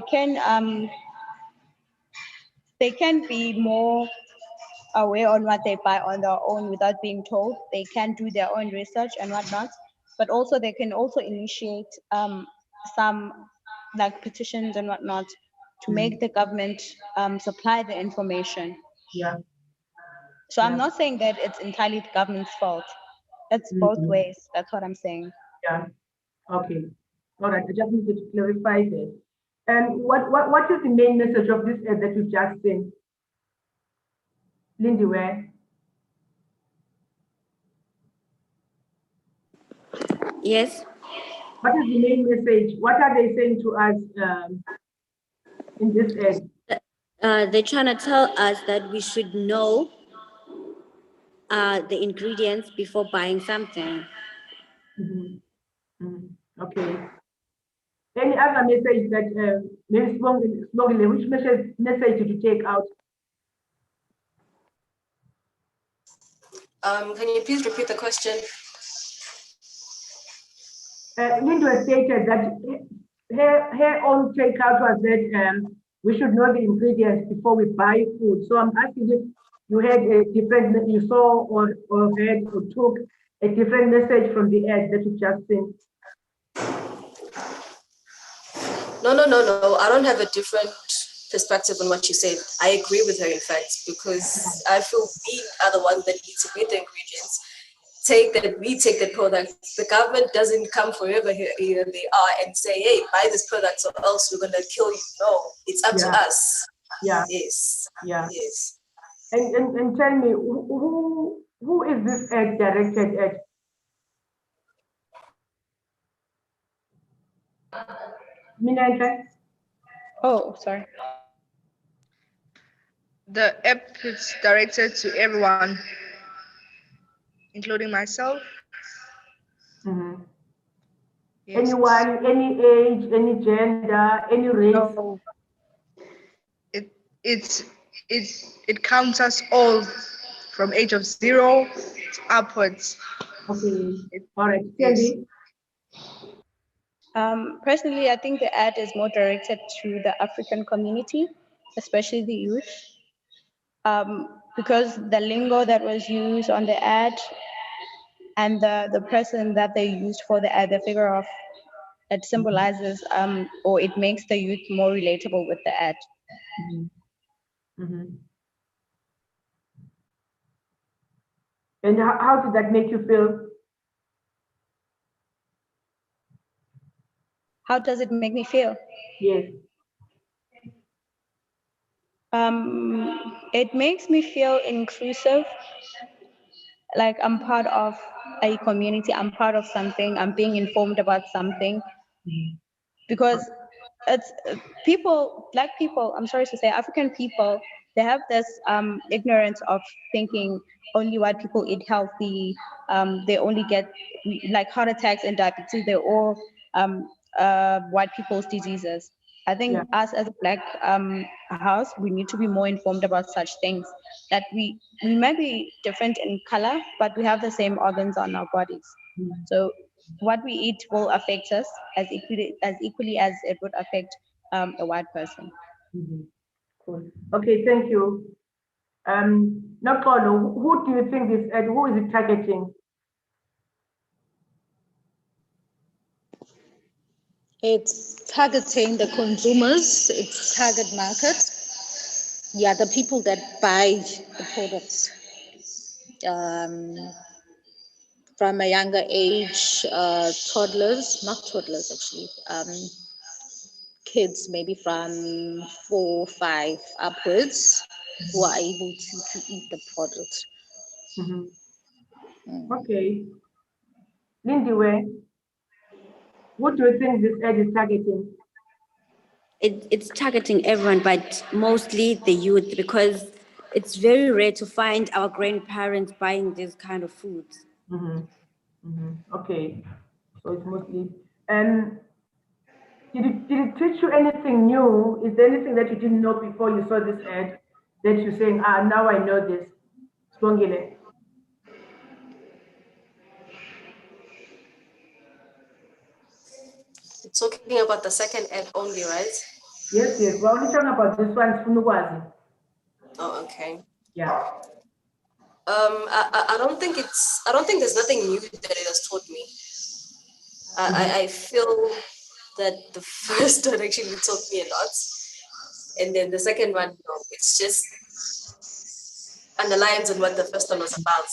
can be more aware on what they buy on their own without being told. They can do their own research and whatnot, but also they can also initiate some like petitions and whatnot to make the government supply the information. Yeah. So I'm not saying that it's entirely the government's fault. It's both ways. That's what I'm saying. Yeah. Okay. All right. I just needed to clarify this. And what is the main message of this ad that you just sent? Lindy, where? Yes. What is the main message? What are they saying to us in this ad? They're trying to tell us that we should know the ingredients before buying something. Okay. Any other message that maybe Smogile, which message did you take out? Can you please repeat the question? Linda stated that her own takeout was that we should know the ingredients before we buy food. So I'm asking if you had a different, you saw or heard or took a different message from the ad that you just sent. No. I don't have a different perspective on what you said. I agree with her, in fact, because I feel we are the ones that need to make the ingredients. We take the product. The government doesn't come forever here they are and say, hey, buy this product or else we're gonna kill you. No, it's up to us. Yeah. Yes. Yeah. Yes. And tell me, who is this ad directed at? Minanta? Oh, sorry. The app is directed to everyone, including myself. Yes. Anyone, any age, any gender, any race? No. It counts us all from age of 0 upwards. Okay. All right. Yes. Personally, I think the ad is more directed to the African community, especially the youth, because the lingo that was used on the ad and the person that they used for the ad, the figure of it symbolizes or it makes the youth more relatable with the ad. And how did that make you feel? How does it make me feel? Yes. It makes me feel inclusive, like I'm part of a community, I'm part of something, I'm being informed about something. Because it's people, Black people, I'm sorry to say, African people, they have this ignorance of thinking only white people eat healthy, they only get like heart attacks and diabetes, they're all white people's diseases. I think us as a Black house, we need to be more informed about such things, that we may be different in color, but we have the same organs on our bodies. So what we eat will affect us as equally as it would affect a white person. Cool. Okay, thank you. Nakolo, who do you think is, and who is it targeting? It's targeting the consumers, it's target market. Yeah, the people that buy the products from a younger age, toddlers, not toddlers actually, kids maybe from 4, 5 upwards who are able to eat the product. Okay. Lindy, what do you think this ad is targeting? It's targeting everyone, but mostly the youth, because it's very rare to find our grandparents buying this kind of foods. Okay, so it's mostly. Did it teach you anything new? Is there anything that you didn't know before you saw this ad that you're saying, now I know this? Spongile. Talking about the second ad only, right? Yes, we're only talking about this one, Funukwazi. Oh, okay. Yeah. I don't think there's nothing new that it has taught me. I feel that the first one actually taught me a lot, and then the second one, no, it's just underlines on what the first one was about.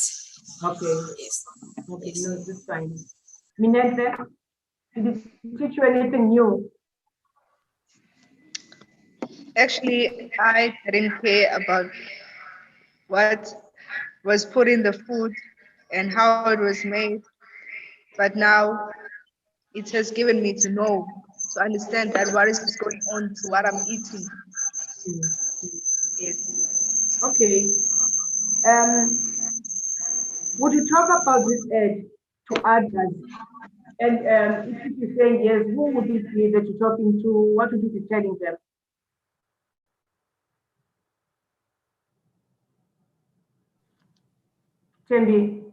Okay. Yes. Okay, no, this fine. Minente, did it teach you anything new? Actually, I didn't care about what was put in the food and how it was made. But now it has given me to know, to understand that what is going on to what I'm eating. Yes. Okay. Would you talk about this ad to others? And if you say yes, who would it be that you're talking to? What would you be telling them? Tembi.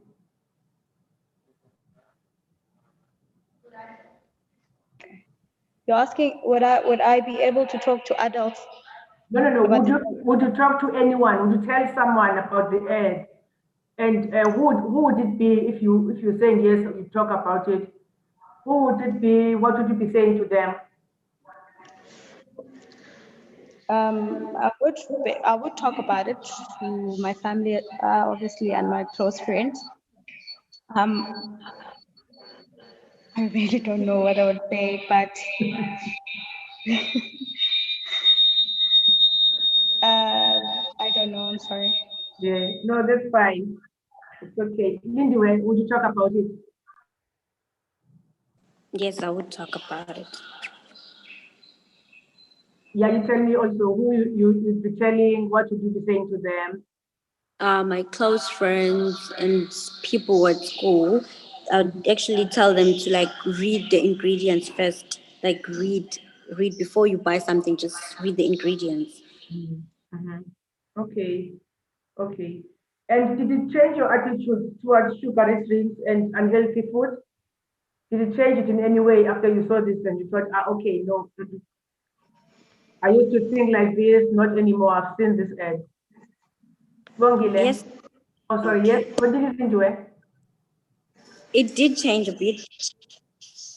You're asking, would I be able to talk to adults? No. Would you talk to anyone? Would you tell someone about the ad? And who would it be if you're saying yes, you talk about it? Who would it be? What would you be saying to them? I would talk about it to my family, obviously, and my close friends. I really don't know what I would say, but I don't know. I'm sorry. Yeah, no, that's fine. It's okay. Lindy, would you talk about it? Yes, I would talk about it. Yeah, you tell me also who you'd be telling, what would you be saying to them? My close friends and people at school, I'd actually tell them to like read the ingredients first. Like read before you buy something. Just read the ingredients. Okay. And did it change your attitude towards sugary drinks and unhealthy food? Did it change it in any way after you saw this and you thought, okay, no, I used to think like this, not anymore. I've seen this ad. Yes. Oh, sorry. Yes. What did you think, Joe? It did change a bit.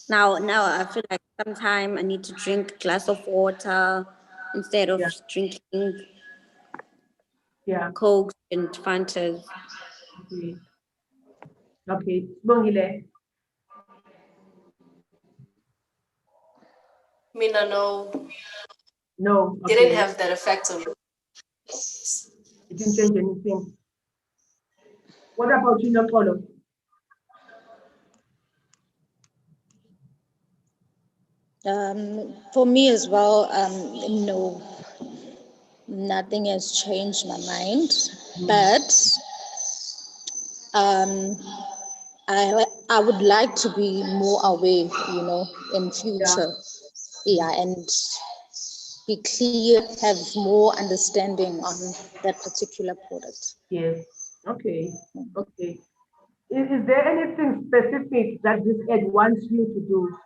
Now I feel like sometimes I need to drink a glass of water instead of drinking Coke and Fantas. Okay. Okay, Bongile. Mina, no. No, okay. Didn't have that effect on me. It didn't change anything. What about you, Nakolo? For me as well, no, nothing has changed my mind, but I would like to be more aware, in future. Yeah, and be clear, have more understanding on that particular product. Yes. Okay. Okay. Is there anything specific that this ad wants you to do?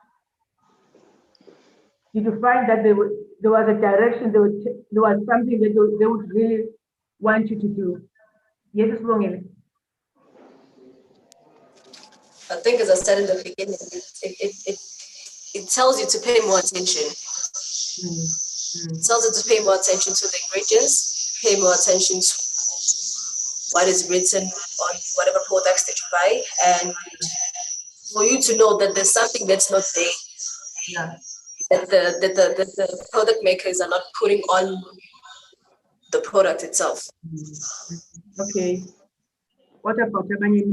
Did you find that there was a direction, there was something that they would really want you to do? Yes, Bongile. I think, as I said in the beginning, it tells you to pay more attention. It tells you to pay more attention to the ingredients, pay more attention to what is written on whatever products that you buy, and for you to know that there's something that's not there. Yeah. That the product makers are not putting on the product itself. Okay. What about Abanye?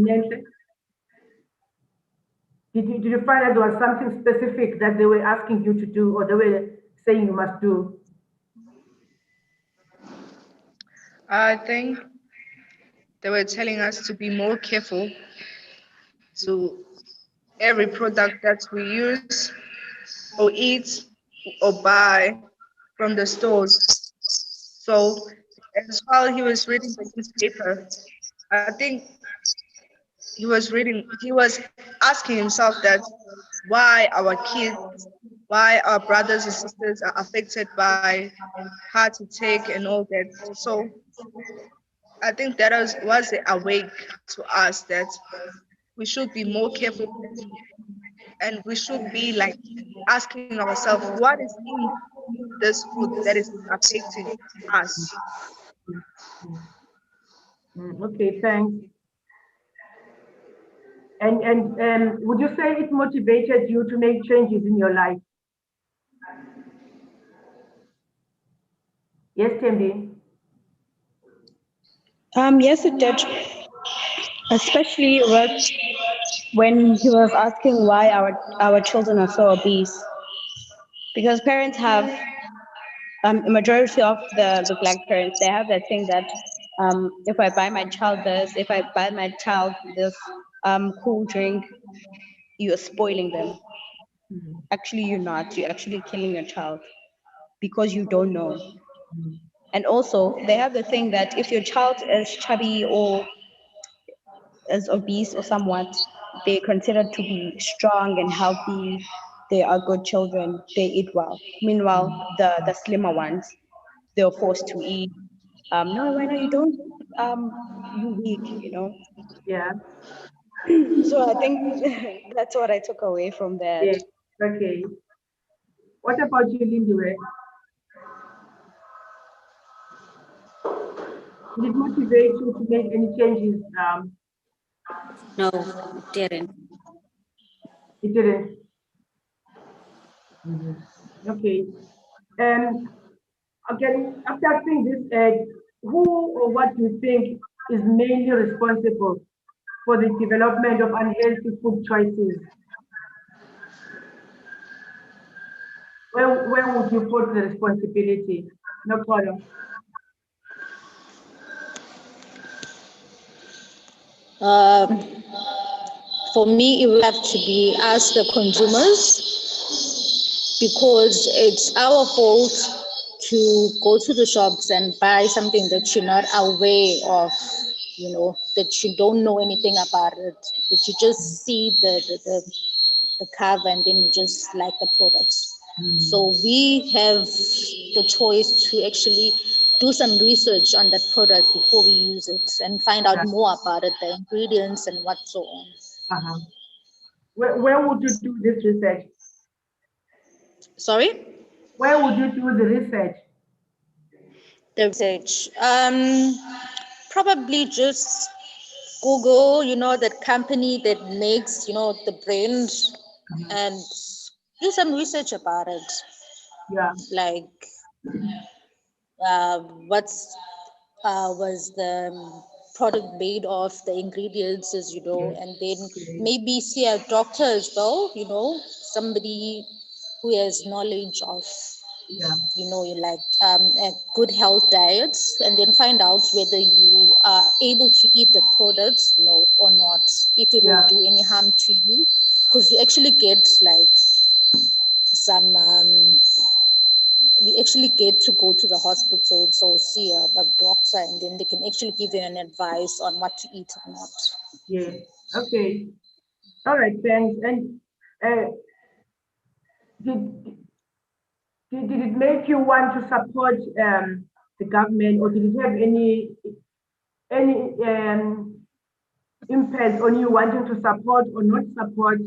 Did you find that there was something specific that they were asking you to do, or they were saying you must do? I think they were telling us to be more careful to every product that we use or eat or buy from the stores. So as while he was reading the newspaper, I think he was asking himself that why our kids, why our brothers and sisters are affected by heart attack and all that. So I think that was a awake to us that we should be more careful and we should be like asking ourselves what is in this food that is affecting us. Okay, thanks. And would you say it motivated you to make changes in your life? Yes, Tembi. Yes, it did. Especially when he was asking why our children are so obese. Because parents have a majority of the black parents, they have that thing that if I buy my child this, if I buy my child this cool drink, you're spoiling them. Actually, you're not. You're actually killing your child because you don't know. And also, they have the thing that if your child is chubby or is obese or somewhat, they're considered to be strong and healthy. They are good children. They eat well. Meanwhile, the slimmer ones, they're forced to eat. No, why not? You don't. You weak. Yeah. So I think that's what I took away from that. Yes. Okay. What about you, Lindiwe? Did it motivate you to make any changes? No, it didn't. It didn't. Okay. And again, after seeing this, who or what do you think is mainly responsible for the development of unhealthy food choices? Where would you put the responsibility? No problem. For me, it will have to be us, the consumers, because it's our fault to go to the shops and buy something that you're not aware of, that you don't know anything about it, that you just see the cover and then you just like the products. So we have the choice to actually do some research on that product before we use it and find out more about it, the ingredients and what so on. Uh-huh. Where would you do this research? Sorry? Where would you do the research? The research. Probably just Google, that company that makes, the brand, and do some research about it. Yeah. Like, what's was the product made of, the ingredients, and then maybe see a doctor as well, somebody who has knowledge of, Yeah. like a good health diet, and then find out whether you are able to eat the products, or not, if it will do any harm to you, because you actually get like some you actually get to go to the hospital, so see a doctor, and then they can actually give you an advice on what to eat or not. Yeah. Okay. All right. Thanks. And did it make you want to support the government, or did it have any impact on you wanting to support or not support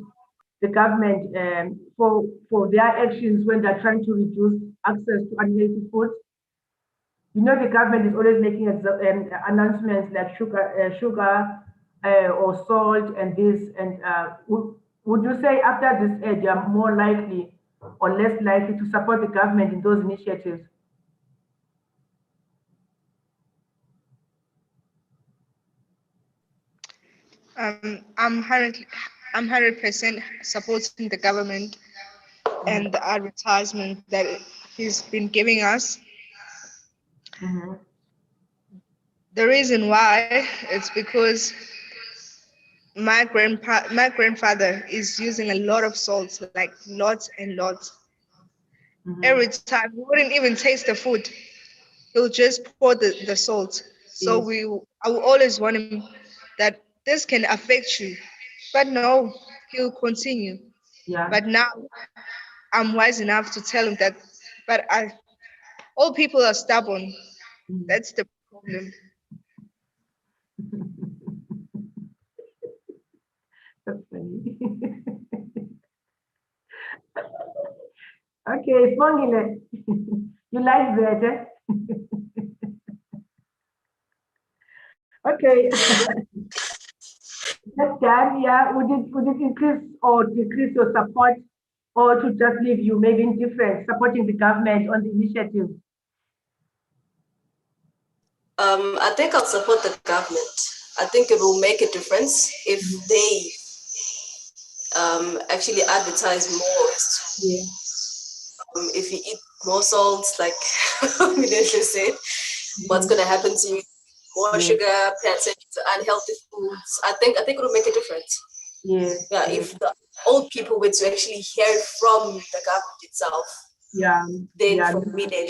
the government for their actions when they're trying to reduce access to unhealthy foods? The government is always making announcements like sugar or salt and this. And would you say after this they are more likely or less likely to support the government in those initiatives? I'm 100% supporting the government and the advertisement that he's been giving us. The reason why it's because my grandfather is using a lot of salt, like lots and lots. Every time, we wouldn't even taste the food. He'll just pour the salt. So I will always want him that this can affect you. But no, he'll continue. Yeah. But now I'm wise enough to tell him that, but all people are stubborn. That's the problem. That's funny. Okay, Fongile, you like that, eh? Okay. That time, yeah, would it increase or decrease your support, or to just leave you maybe indifferent, supporting the government on the initiative? I think I'll support the government. I think it will make a difference if they actually advertise more as to if you eat more salt, like Minesha said, what's going to happen to you? More sugar, percentage to unhealthy foods. I think it will make a difference. Yeah, if the old people were to actually hear it from the government itself. Yeah. Then for me, they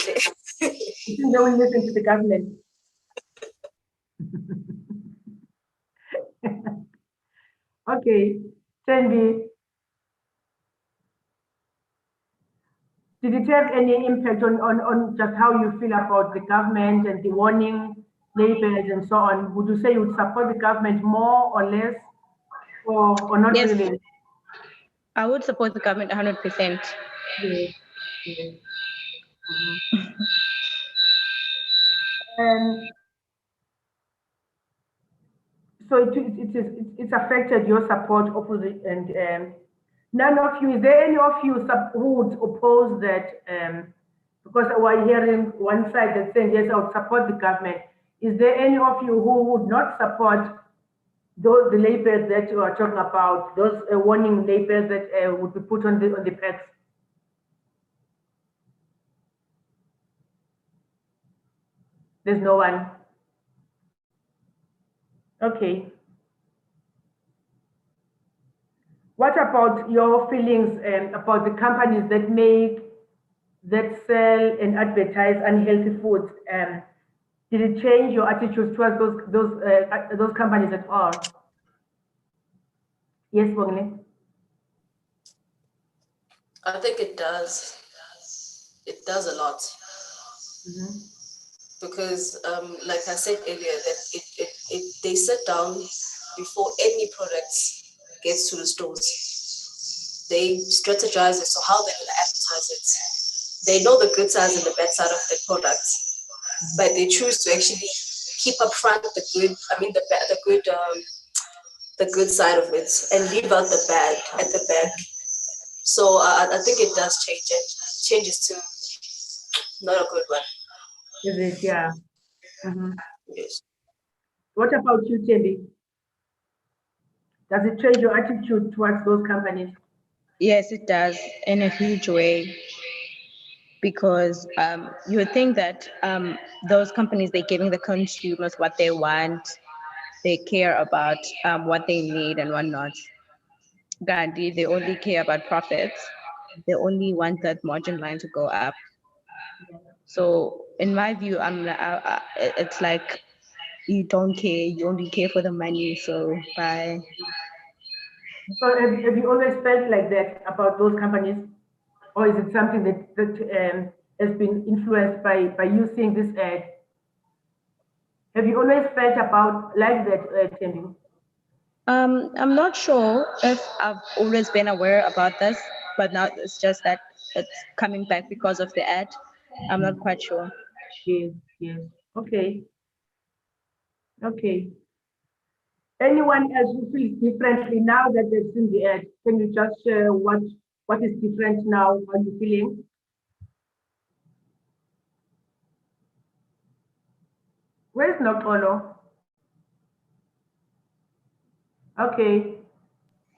will listen to the government. Okay, Tenby, did it have any impact on just how you feel about the government and the warning labels and so on? Would you say you would support the government more or less, or not really? I would support the government 100%. Yes. And so it's affected your support opposite, and none of you, is there any of you who would oppose that? Because we're hearing one side that's saying, yes, I would support the government. Is there any of you who would not support the labels that you are talking about, those warning labels that would be put on the packs? There's no one. Okay. What about your feelings about the companies that sell and advertise unhealthy foods? Did it change your attitudes towards those companies at all? Yes, Bongle? I think it does. It does a lot. Because, like I said earlier, that they sit down before any products gets to the stores. They strategize as to how they're going to advertise it. They know the good sides and the bad side of the product, but they choose to actually keep up front the good, I mean the good side of it, and leave out the bad at the back. So I think it does change. It changes to not a good one. Is it? Yeah. Yes. What about you, Tendi? Does it change your attitude towards those companies? Yes, it does in a huge way, because you would think that those companies, they're giving the consumers what they want, they care about what they need and whatnot. Gandhi, they only care about profits. They only want that margin line to go up. So in my view, it's like you don't care, you only care for the money. So bye. So have you always felt like that about those companies? Or is it something that has been influenced by you seeing this ad? Have you always felt about like that, Tendi? I'm not sure if I've always been aware about this, but now it's just that it's coming back because of the ad. I'm not quite sure. Yes, yes. Okay. Okay. Anyone else who feels differently now that they've seen the ad? Can you just share what is different now? How are you feeling? Where's Nokolo? Okay.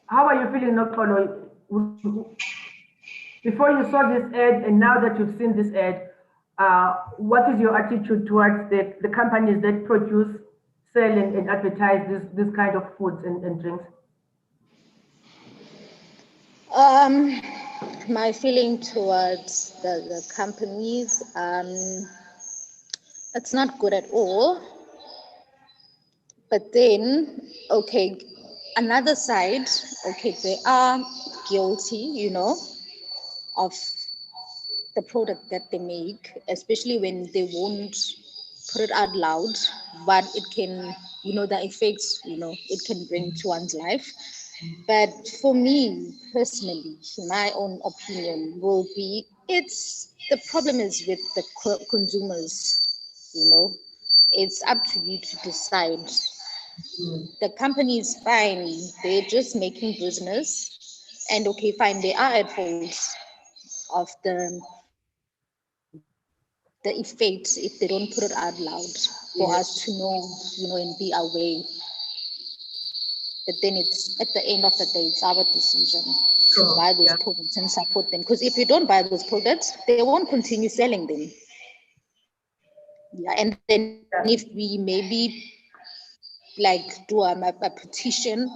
How are you feeling, Nokolo? Before you saw this ad and now that you've seen this ad, what is your attitude towards the companies that produce, sell, and advertise this kind of foods and drinks? My feeling towards the companies, it's not good at all. But then, okay, another side, okay, they are guilty, of the product that they make, especially when they won't put it out loud, but it can, the effects, it can bring to one's life. But for me personally, my own opinion will be, the problem is with the consumers, it's up to you to decide. The company is fine, they're just making business, and okay, fine, they are at fault of the effects if they don't put it out loud for us to know, and be aware. But then it's at the end of the day, it's our decision to buy those products and support them. Because if you don't buy those products, they won't continue selling them. Yeah, and then if we maybe like do a petition,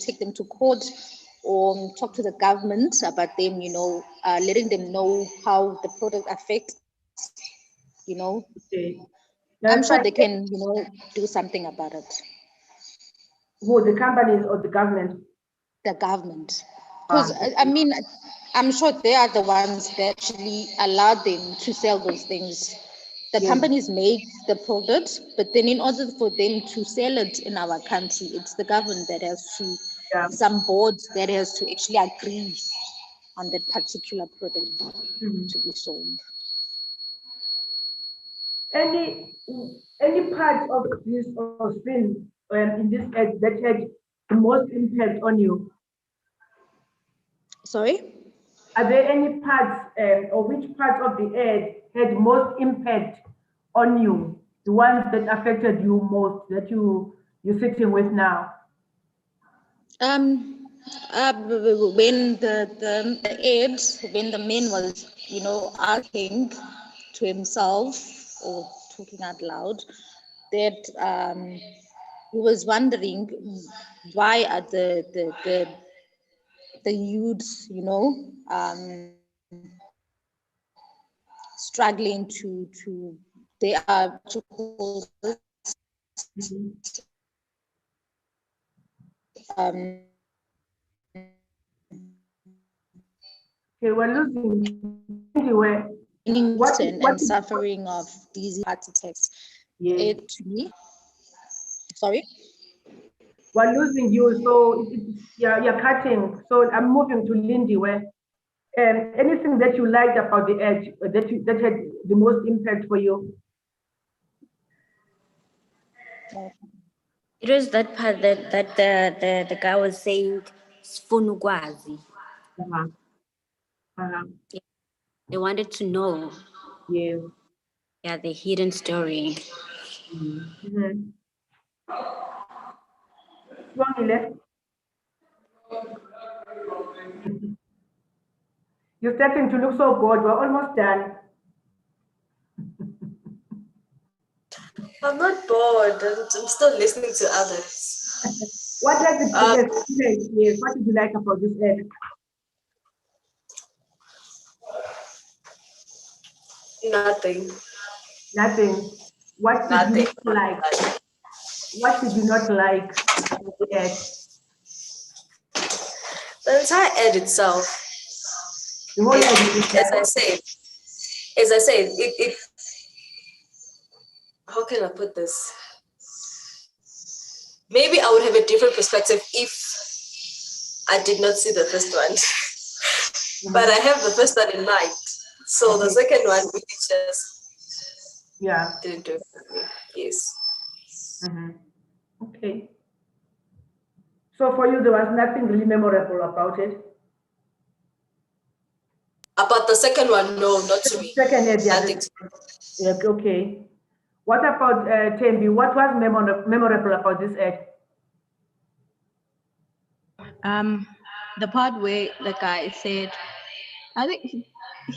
take them to court, or talk to the government about them, letting them know how the product affects, Okay. I'm sure they can, do something about it. Who, the companies or the government? The government. Because, I mean, I'm sure they are the ones that actually allow them to sell those things. The companies make the product, but then in order for them to sell it in our country, it's the government that has to, some boards that has to actually agree on that particular product to be sold. Any part of this or scene in this ad that had the most impact on you? Sorry? Are there any parts or which parts of the ad had most impact on you? The ones that affected you most, that you're sitting with now? When the ad, when the man was, asking to himself or talking out loud, that he was wondering why are the youths, struggling to they are to call this, Okay, we're losing anyway. And suffering of these heart attacks. It to me. Sorry. We're losing you, so you're cutting. So I'm moving to Lindy. Where anything that you liked about the ad that had the most impact for you? It was that part that the guy was saying, "Sifuna ukwazi." They wanted to know. Yeah. Yeah, the hidden story. You're starting to look so bored. We're almost done. I'm not bored. I'm still listening to others. What does it experience? Yes. What did you like about this ad? Nothing. Nothing. What did you not like? What did you not like about the ad? The entire ad itself. The whole ad. As I said, it how can I put this? Maybe I would have a different perspective if I did not see the first one. But I have the first one in mind. So the second one really just didn't do it for me. Yes. Okay. So for you, there was nothing really memorable about it? About the second one, no, not to me. Second ad, Nothing. Yeah, okay. What about Tembi? What was memorable about this ad? The part where the guy said, I think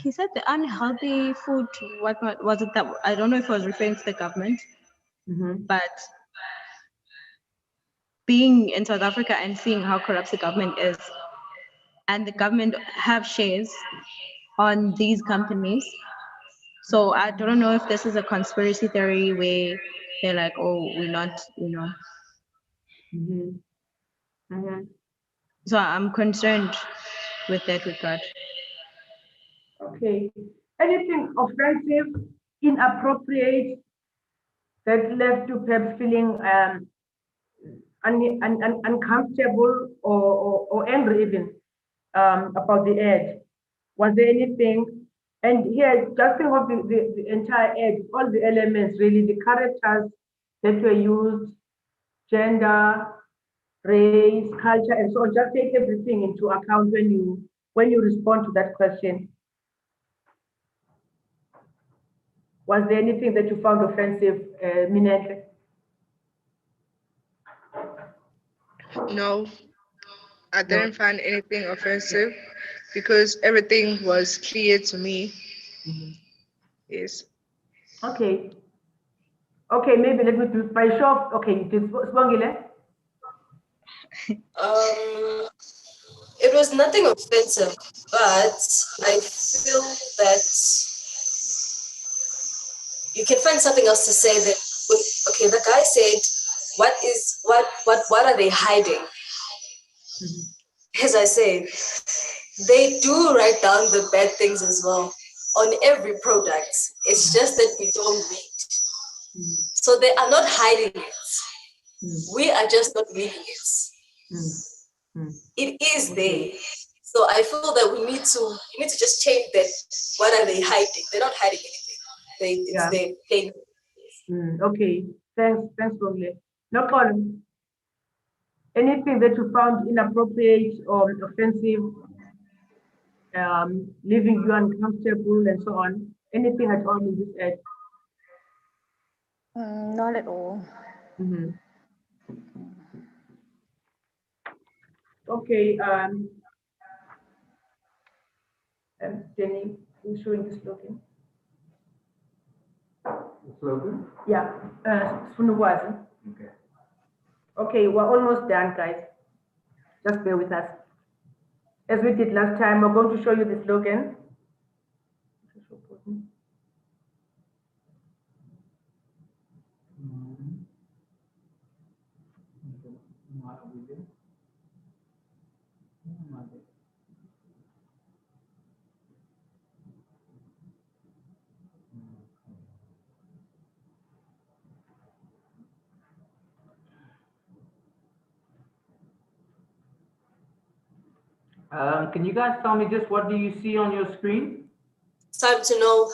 he said the unhealthy food, what was it that, I don't know if I was referring to the government, but being in South Africa and seeing how corrupt the government is, and the government have shares on these companies. So I don't know if this is a conspiracy theory where they're like, oh, we're not, So I'm concerned with that regard. Okay. Anything offensive, inappropriate, that left you perhaps feeling uncomfortable or angry even about the ad? Was there anything? And here, just think of the entire ad, all the elements, really, the characters that were used, gender, race, culture, and so on. Just take everything into account when you respond to that question. Was there anything that you found offensive, Minette? No, I didn't find anything offensive because everything was clear to me. Yes. Okay. Okay, maybe let me do by show. Okay, Sibongile. It was nothing offensive, but I feel that you can find something else to say that okay, the guy said, what are they hiding? As I said, they do write down the bad things as well on every product. It's just that we don't read. So they are not hiding it. We are just not reading it. It is there. So I feel that we need to just change that. What are they hiding? They're not hiding anything. It's there plain. Okay, thanks, Bongle. No problem. Anything that you found inappropriate or offensive, leaving you uncomfortable and so on? Anything at all in this ad? Not at all. Okay, Jenny, who's showing the slogan? Slogan? Yeah, Sunugwazi. Okay. Okay, we're almost done, guys. Just bear with us. As we did last time, we're going to show you the slogan. Can you guys tell me just what do you see on your screen? It's time to know.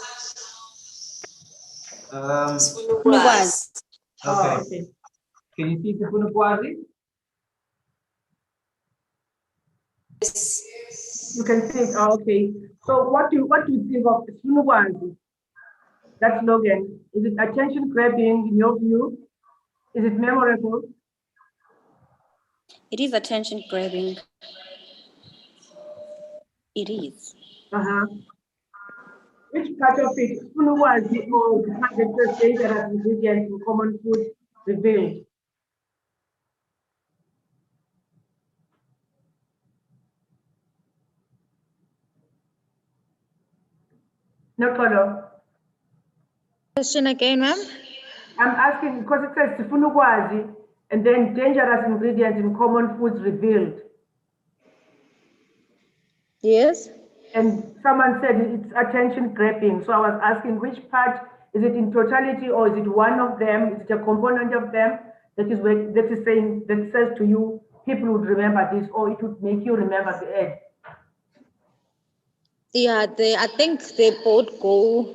Okay. Can you see Sifunukwazi? You can see it. Oh, okay. So what do you think of Sifunukwazi? That slogan, is it attention grabbing in your view? Is it memorable? It is attention grabbing. It is. Which part of it, Sifunukwazi, or the part that says dangerous ingredients in common food revealed? No color. Question again, ma'am? I'm asking because it says Sifunukwazi and then dangerous ingredients in common foods revealed. Yes. And someone said it's attention grabbing. So I was asking which part, is it in totality or is it one of them? Is it a component of them that is saying, that says to you, people would remember this, or it would make you remember the ad? Yeah, I think they both go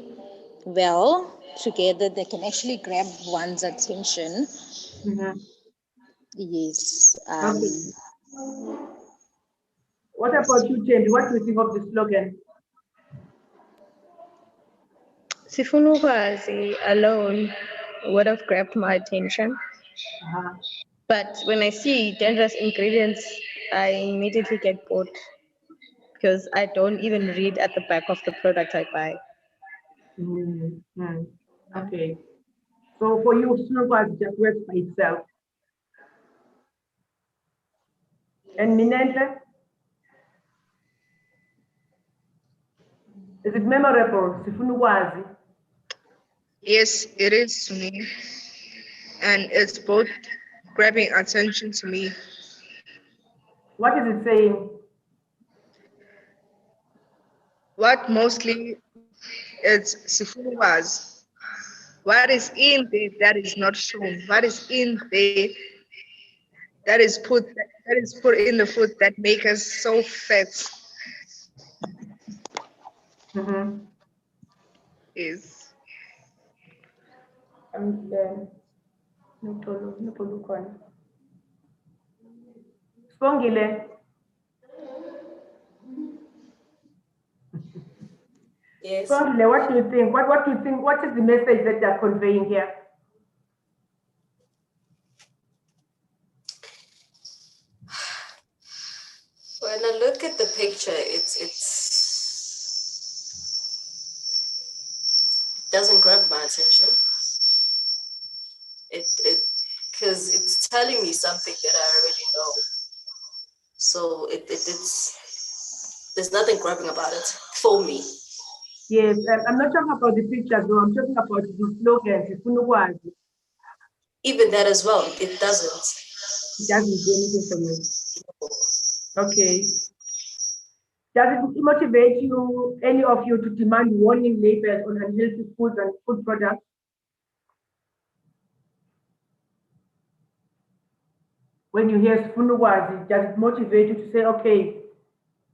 well together. They can actually grab one's attention. Yes. Okay. What about you, Chen? What do you think of the slogan? Sifunukwazi alone would have grabbed my attention. But when I see dangerous ingredients, I immediately get bored because I don't even read at the back of the product I buy. Okay. So for you, Sifunukwazi just works by itself. And Minenhle? Is it memorable, Sifunukwazi? Yes, it is to me. And it's both grabbing attention to me. What is it saying? What mostly is Sifunukwazi. What is in there that is not shown? What is in there that is put in the food that make us so fat? Is Spongile. Yes. Spongile, what do you think? What do you think? What is the message that they're conveying here? When I look at the picture, it's doesn't grab my attention. It because it's telling me something that I already know. So it's there's nothing grabbing about it for me. Yes, I'm not talking about the pictures, though. I'm talking about the slogans. Even that as well, it doesn't. It doesn't do anything for you. Okay. Does it motivate you, any of you, to demand warning labels on unhealthy foods and food products? When you hear Sifunukwazi, does it motivate you to say, okay,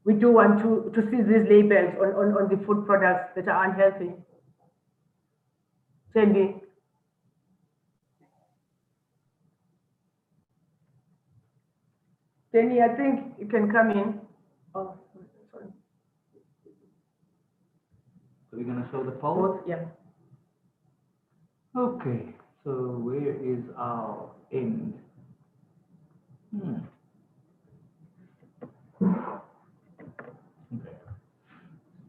we do want to see these labels on the food products that are unhealthy? Sandy? Danny, I think you can come in. Oh, sorry. So we're going to show the poll? Yeah. Okay, so where is our end? Okay.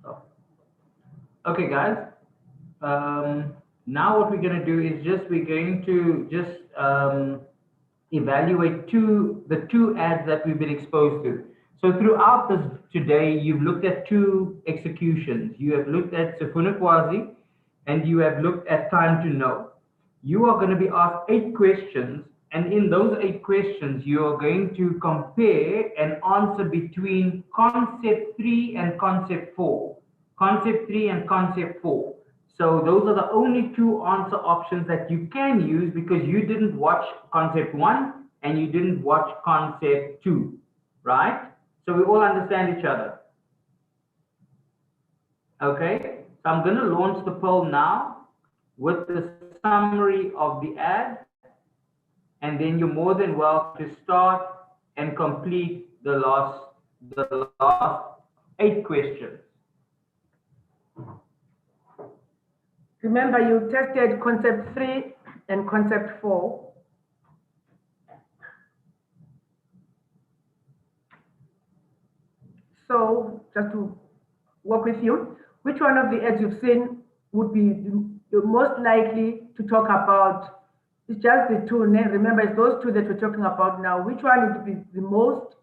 Oh. Okay, guys. Now what we're going to do is we're going to evaluate the two ads that we've been exposed to. So throughout this today, you've looked at two executions. You have looked at Sifunukwazi and you have looked at Time to Know. You are going to be asked 8 questions, and in those 8 questions, you are going to compare and answer between concept 3 and concept 4. Concept 3 and concept 4. So those are the only 2 answer options that you can use because you didn't watch concept 1 and you didn't watch concept 2, right? So we all understand each other. Okay, so I'm going to launch the poll now with the summary of the ad. and then you're more than welcome to start and complete the last 8 questions. Remember, you tested concept 3 and concept 4. So, just to work with you, which one of the ads you've seen would be the most likely to talk about? It's just the 2. Remember, it's those 2 that we're talking about now. Which one would be the most?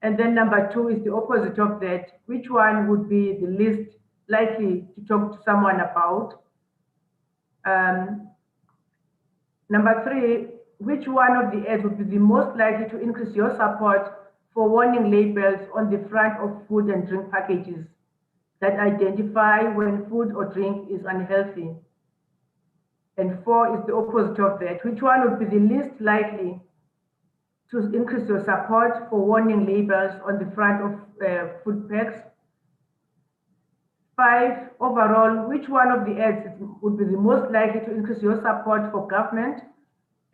And then number 2 is the opposite of that. Which one would be the least likely to talk to someone about? Number 3, which one of the ads would be the most likely to increase your support for warning labels on the front of food and drink packages that identify when food or drink is unhealthy? And 4 is the opposite of that. Which one would be the least likely to increase your support for warning labels on the front of food packs? 5, overall, which one of the ads would be the most likely to increase your support for government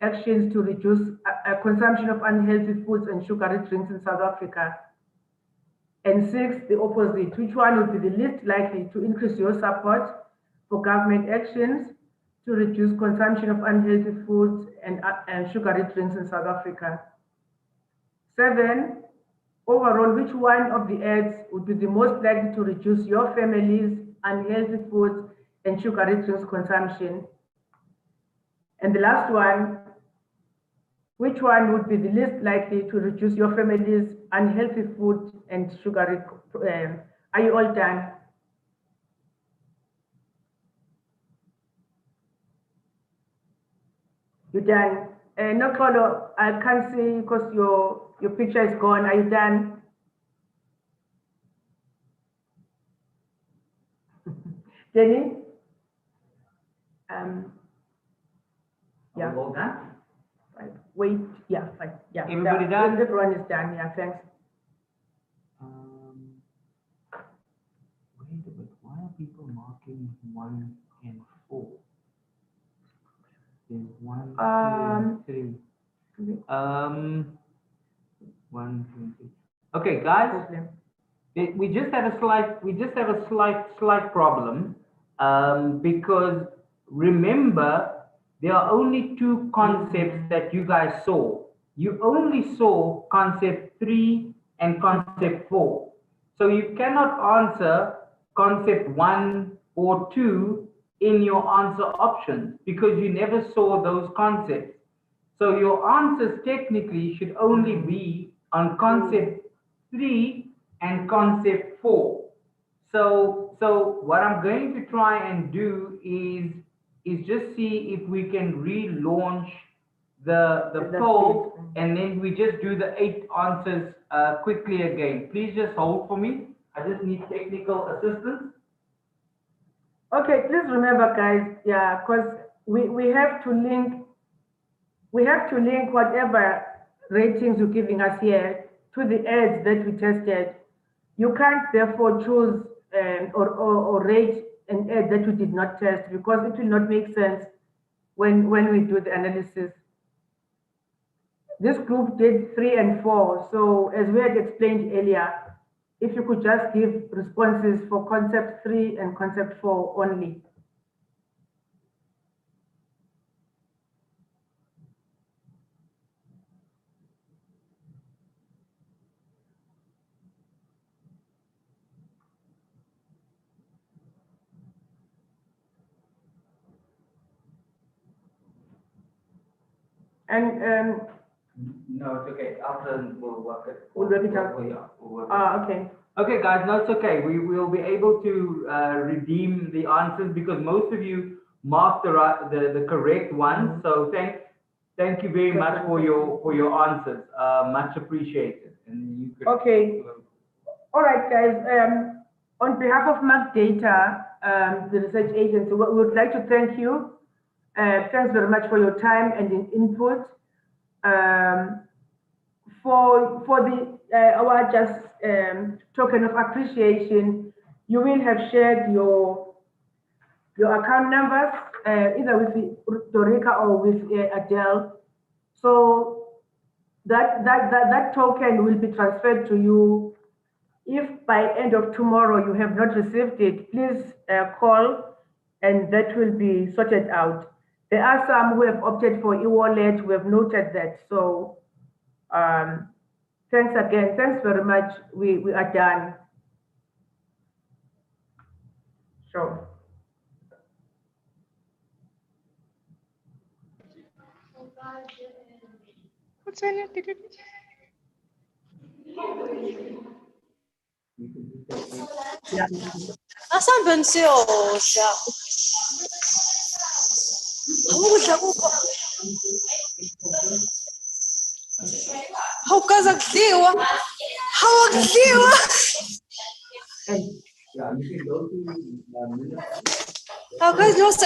actions to reduce consumption of unhealthy foods and sugary drinks in South Africa? And 6, the opposite, which one would be the least likely to increase your support for government actions to reduce consumption of unhealthy foods and sugary drinks in South Africa? 7, overall, which one of the ads would be the most likely to reduce your family's unhealthy foods and sugary drinks consumption? And the last one, which one would be the least likely to reduce your family's unhealthy food and sugary? Are you all done? You done? No, Kolo, I can't see because your picture is gone. Are you done? Jenny? Yeah. All done? Right. Wait, yeah, fine. Yeah. Everybody done? Everyone is done. Yeah, thanks. Wait a bit. Why are people marking 1 and 4? There's 1, 2, and 3. 1, 2, and 3. Okay, guys. We just have a slight problem because remember there are only 2 concepts that you guys saw. You only saw concept 3 and concept 4. So you cannot answer concept 1 or 2 in your answer options because you never saw those concepts. So your answers technically should only be on concept 3 and concept 4. So what I'm going to try and do is just see if we can relaunch the poll, and then we just do the 8 answers quickly again. Please just hold for me. I just need technical assistance. Okay, please remember, guys, yeah, because we have to link whatever ratings you're giving us here to the ads that we tested. You can't therefore choose or rate an ad that we did not test because it will not make sense when we do the analysis. This group did 3 and 4. So as we had explained earlier, if you could just give responses for concept 3 and concept 4 only. And no, it's okay. After we'll work it. We'll work it out. Okay. Okay, guys, no, it's okay. We will be able to redeem the answers because most of you marked the correct ones. So thank you very much for your answers. Much appreciated. And you could, okay. All right, guys. On behalf of Mark Data, the research agency, we would like to thank you. Thanks very much for your time and input. For our just token of appreciation, you will have shared your account numbers either with Dorika or with Adele, So that token will be transferred to you. If by end of tomorrow you have not received it, please call and that will be sorted out. There are some who have opted for e-wallet. We have noted that. So thanks again. Thanks very much. We are done. Sure. What's in it? Haukaza kudliwa. Hawakudliwa. Hawakudliwa.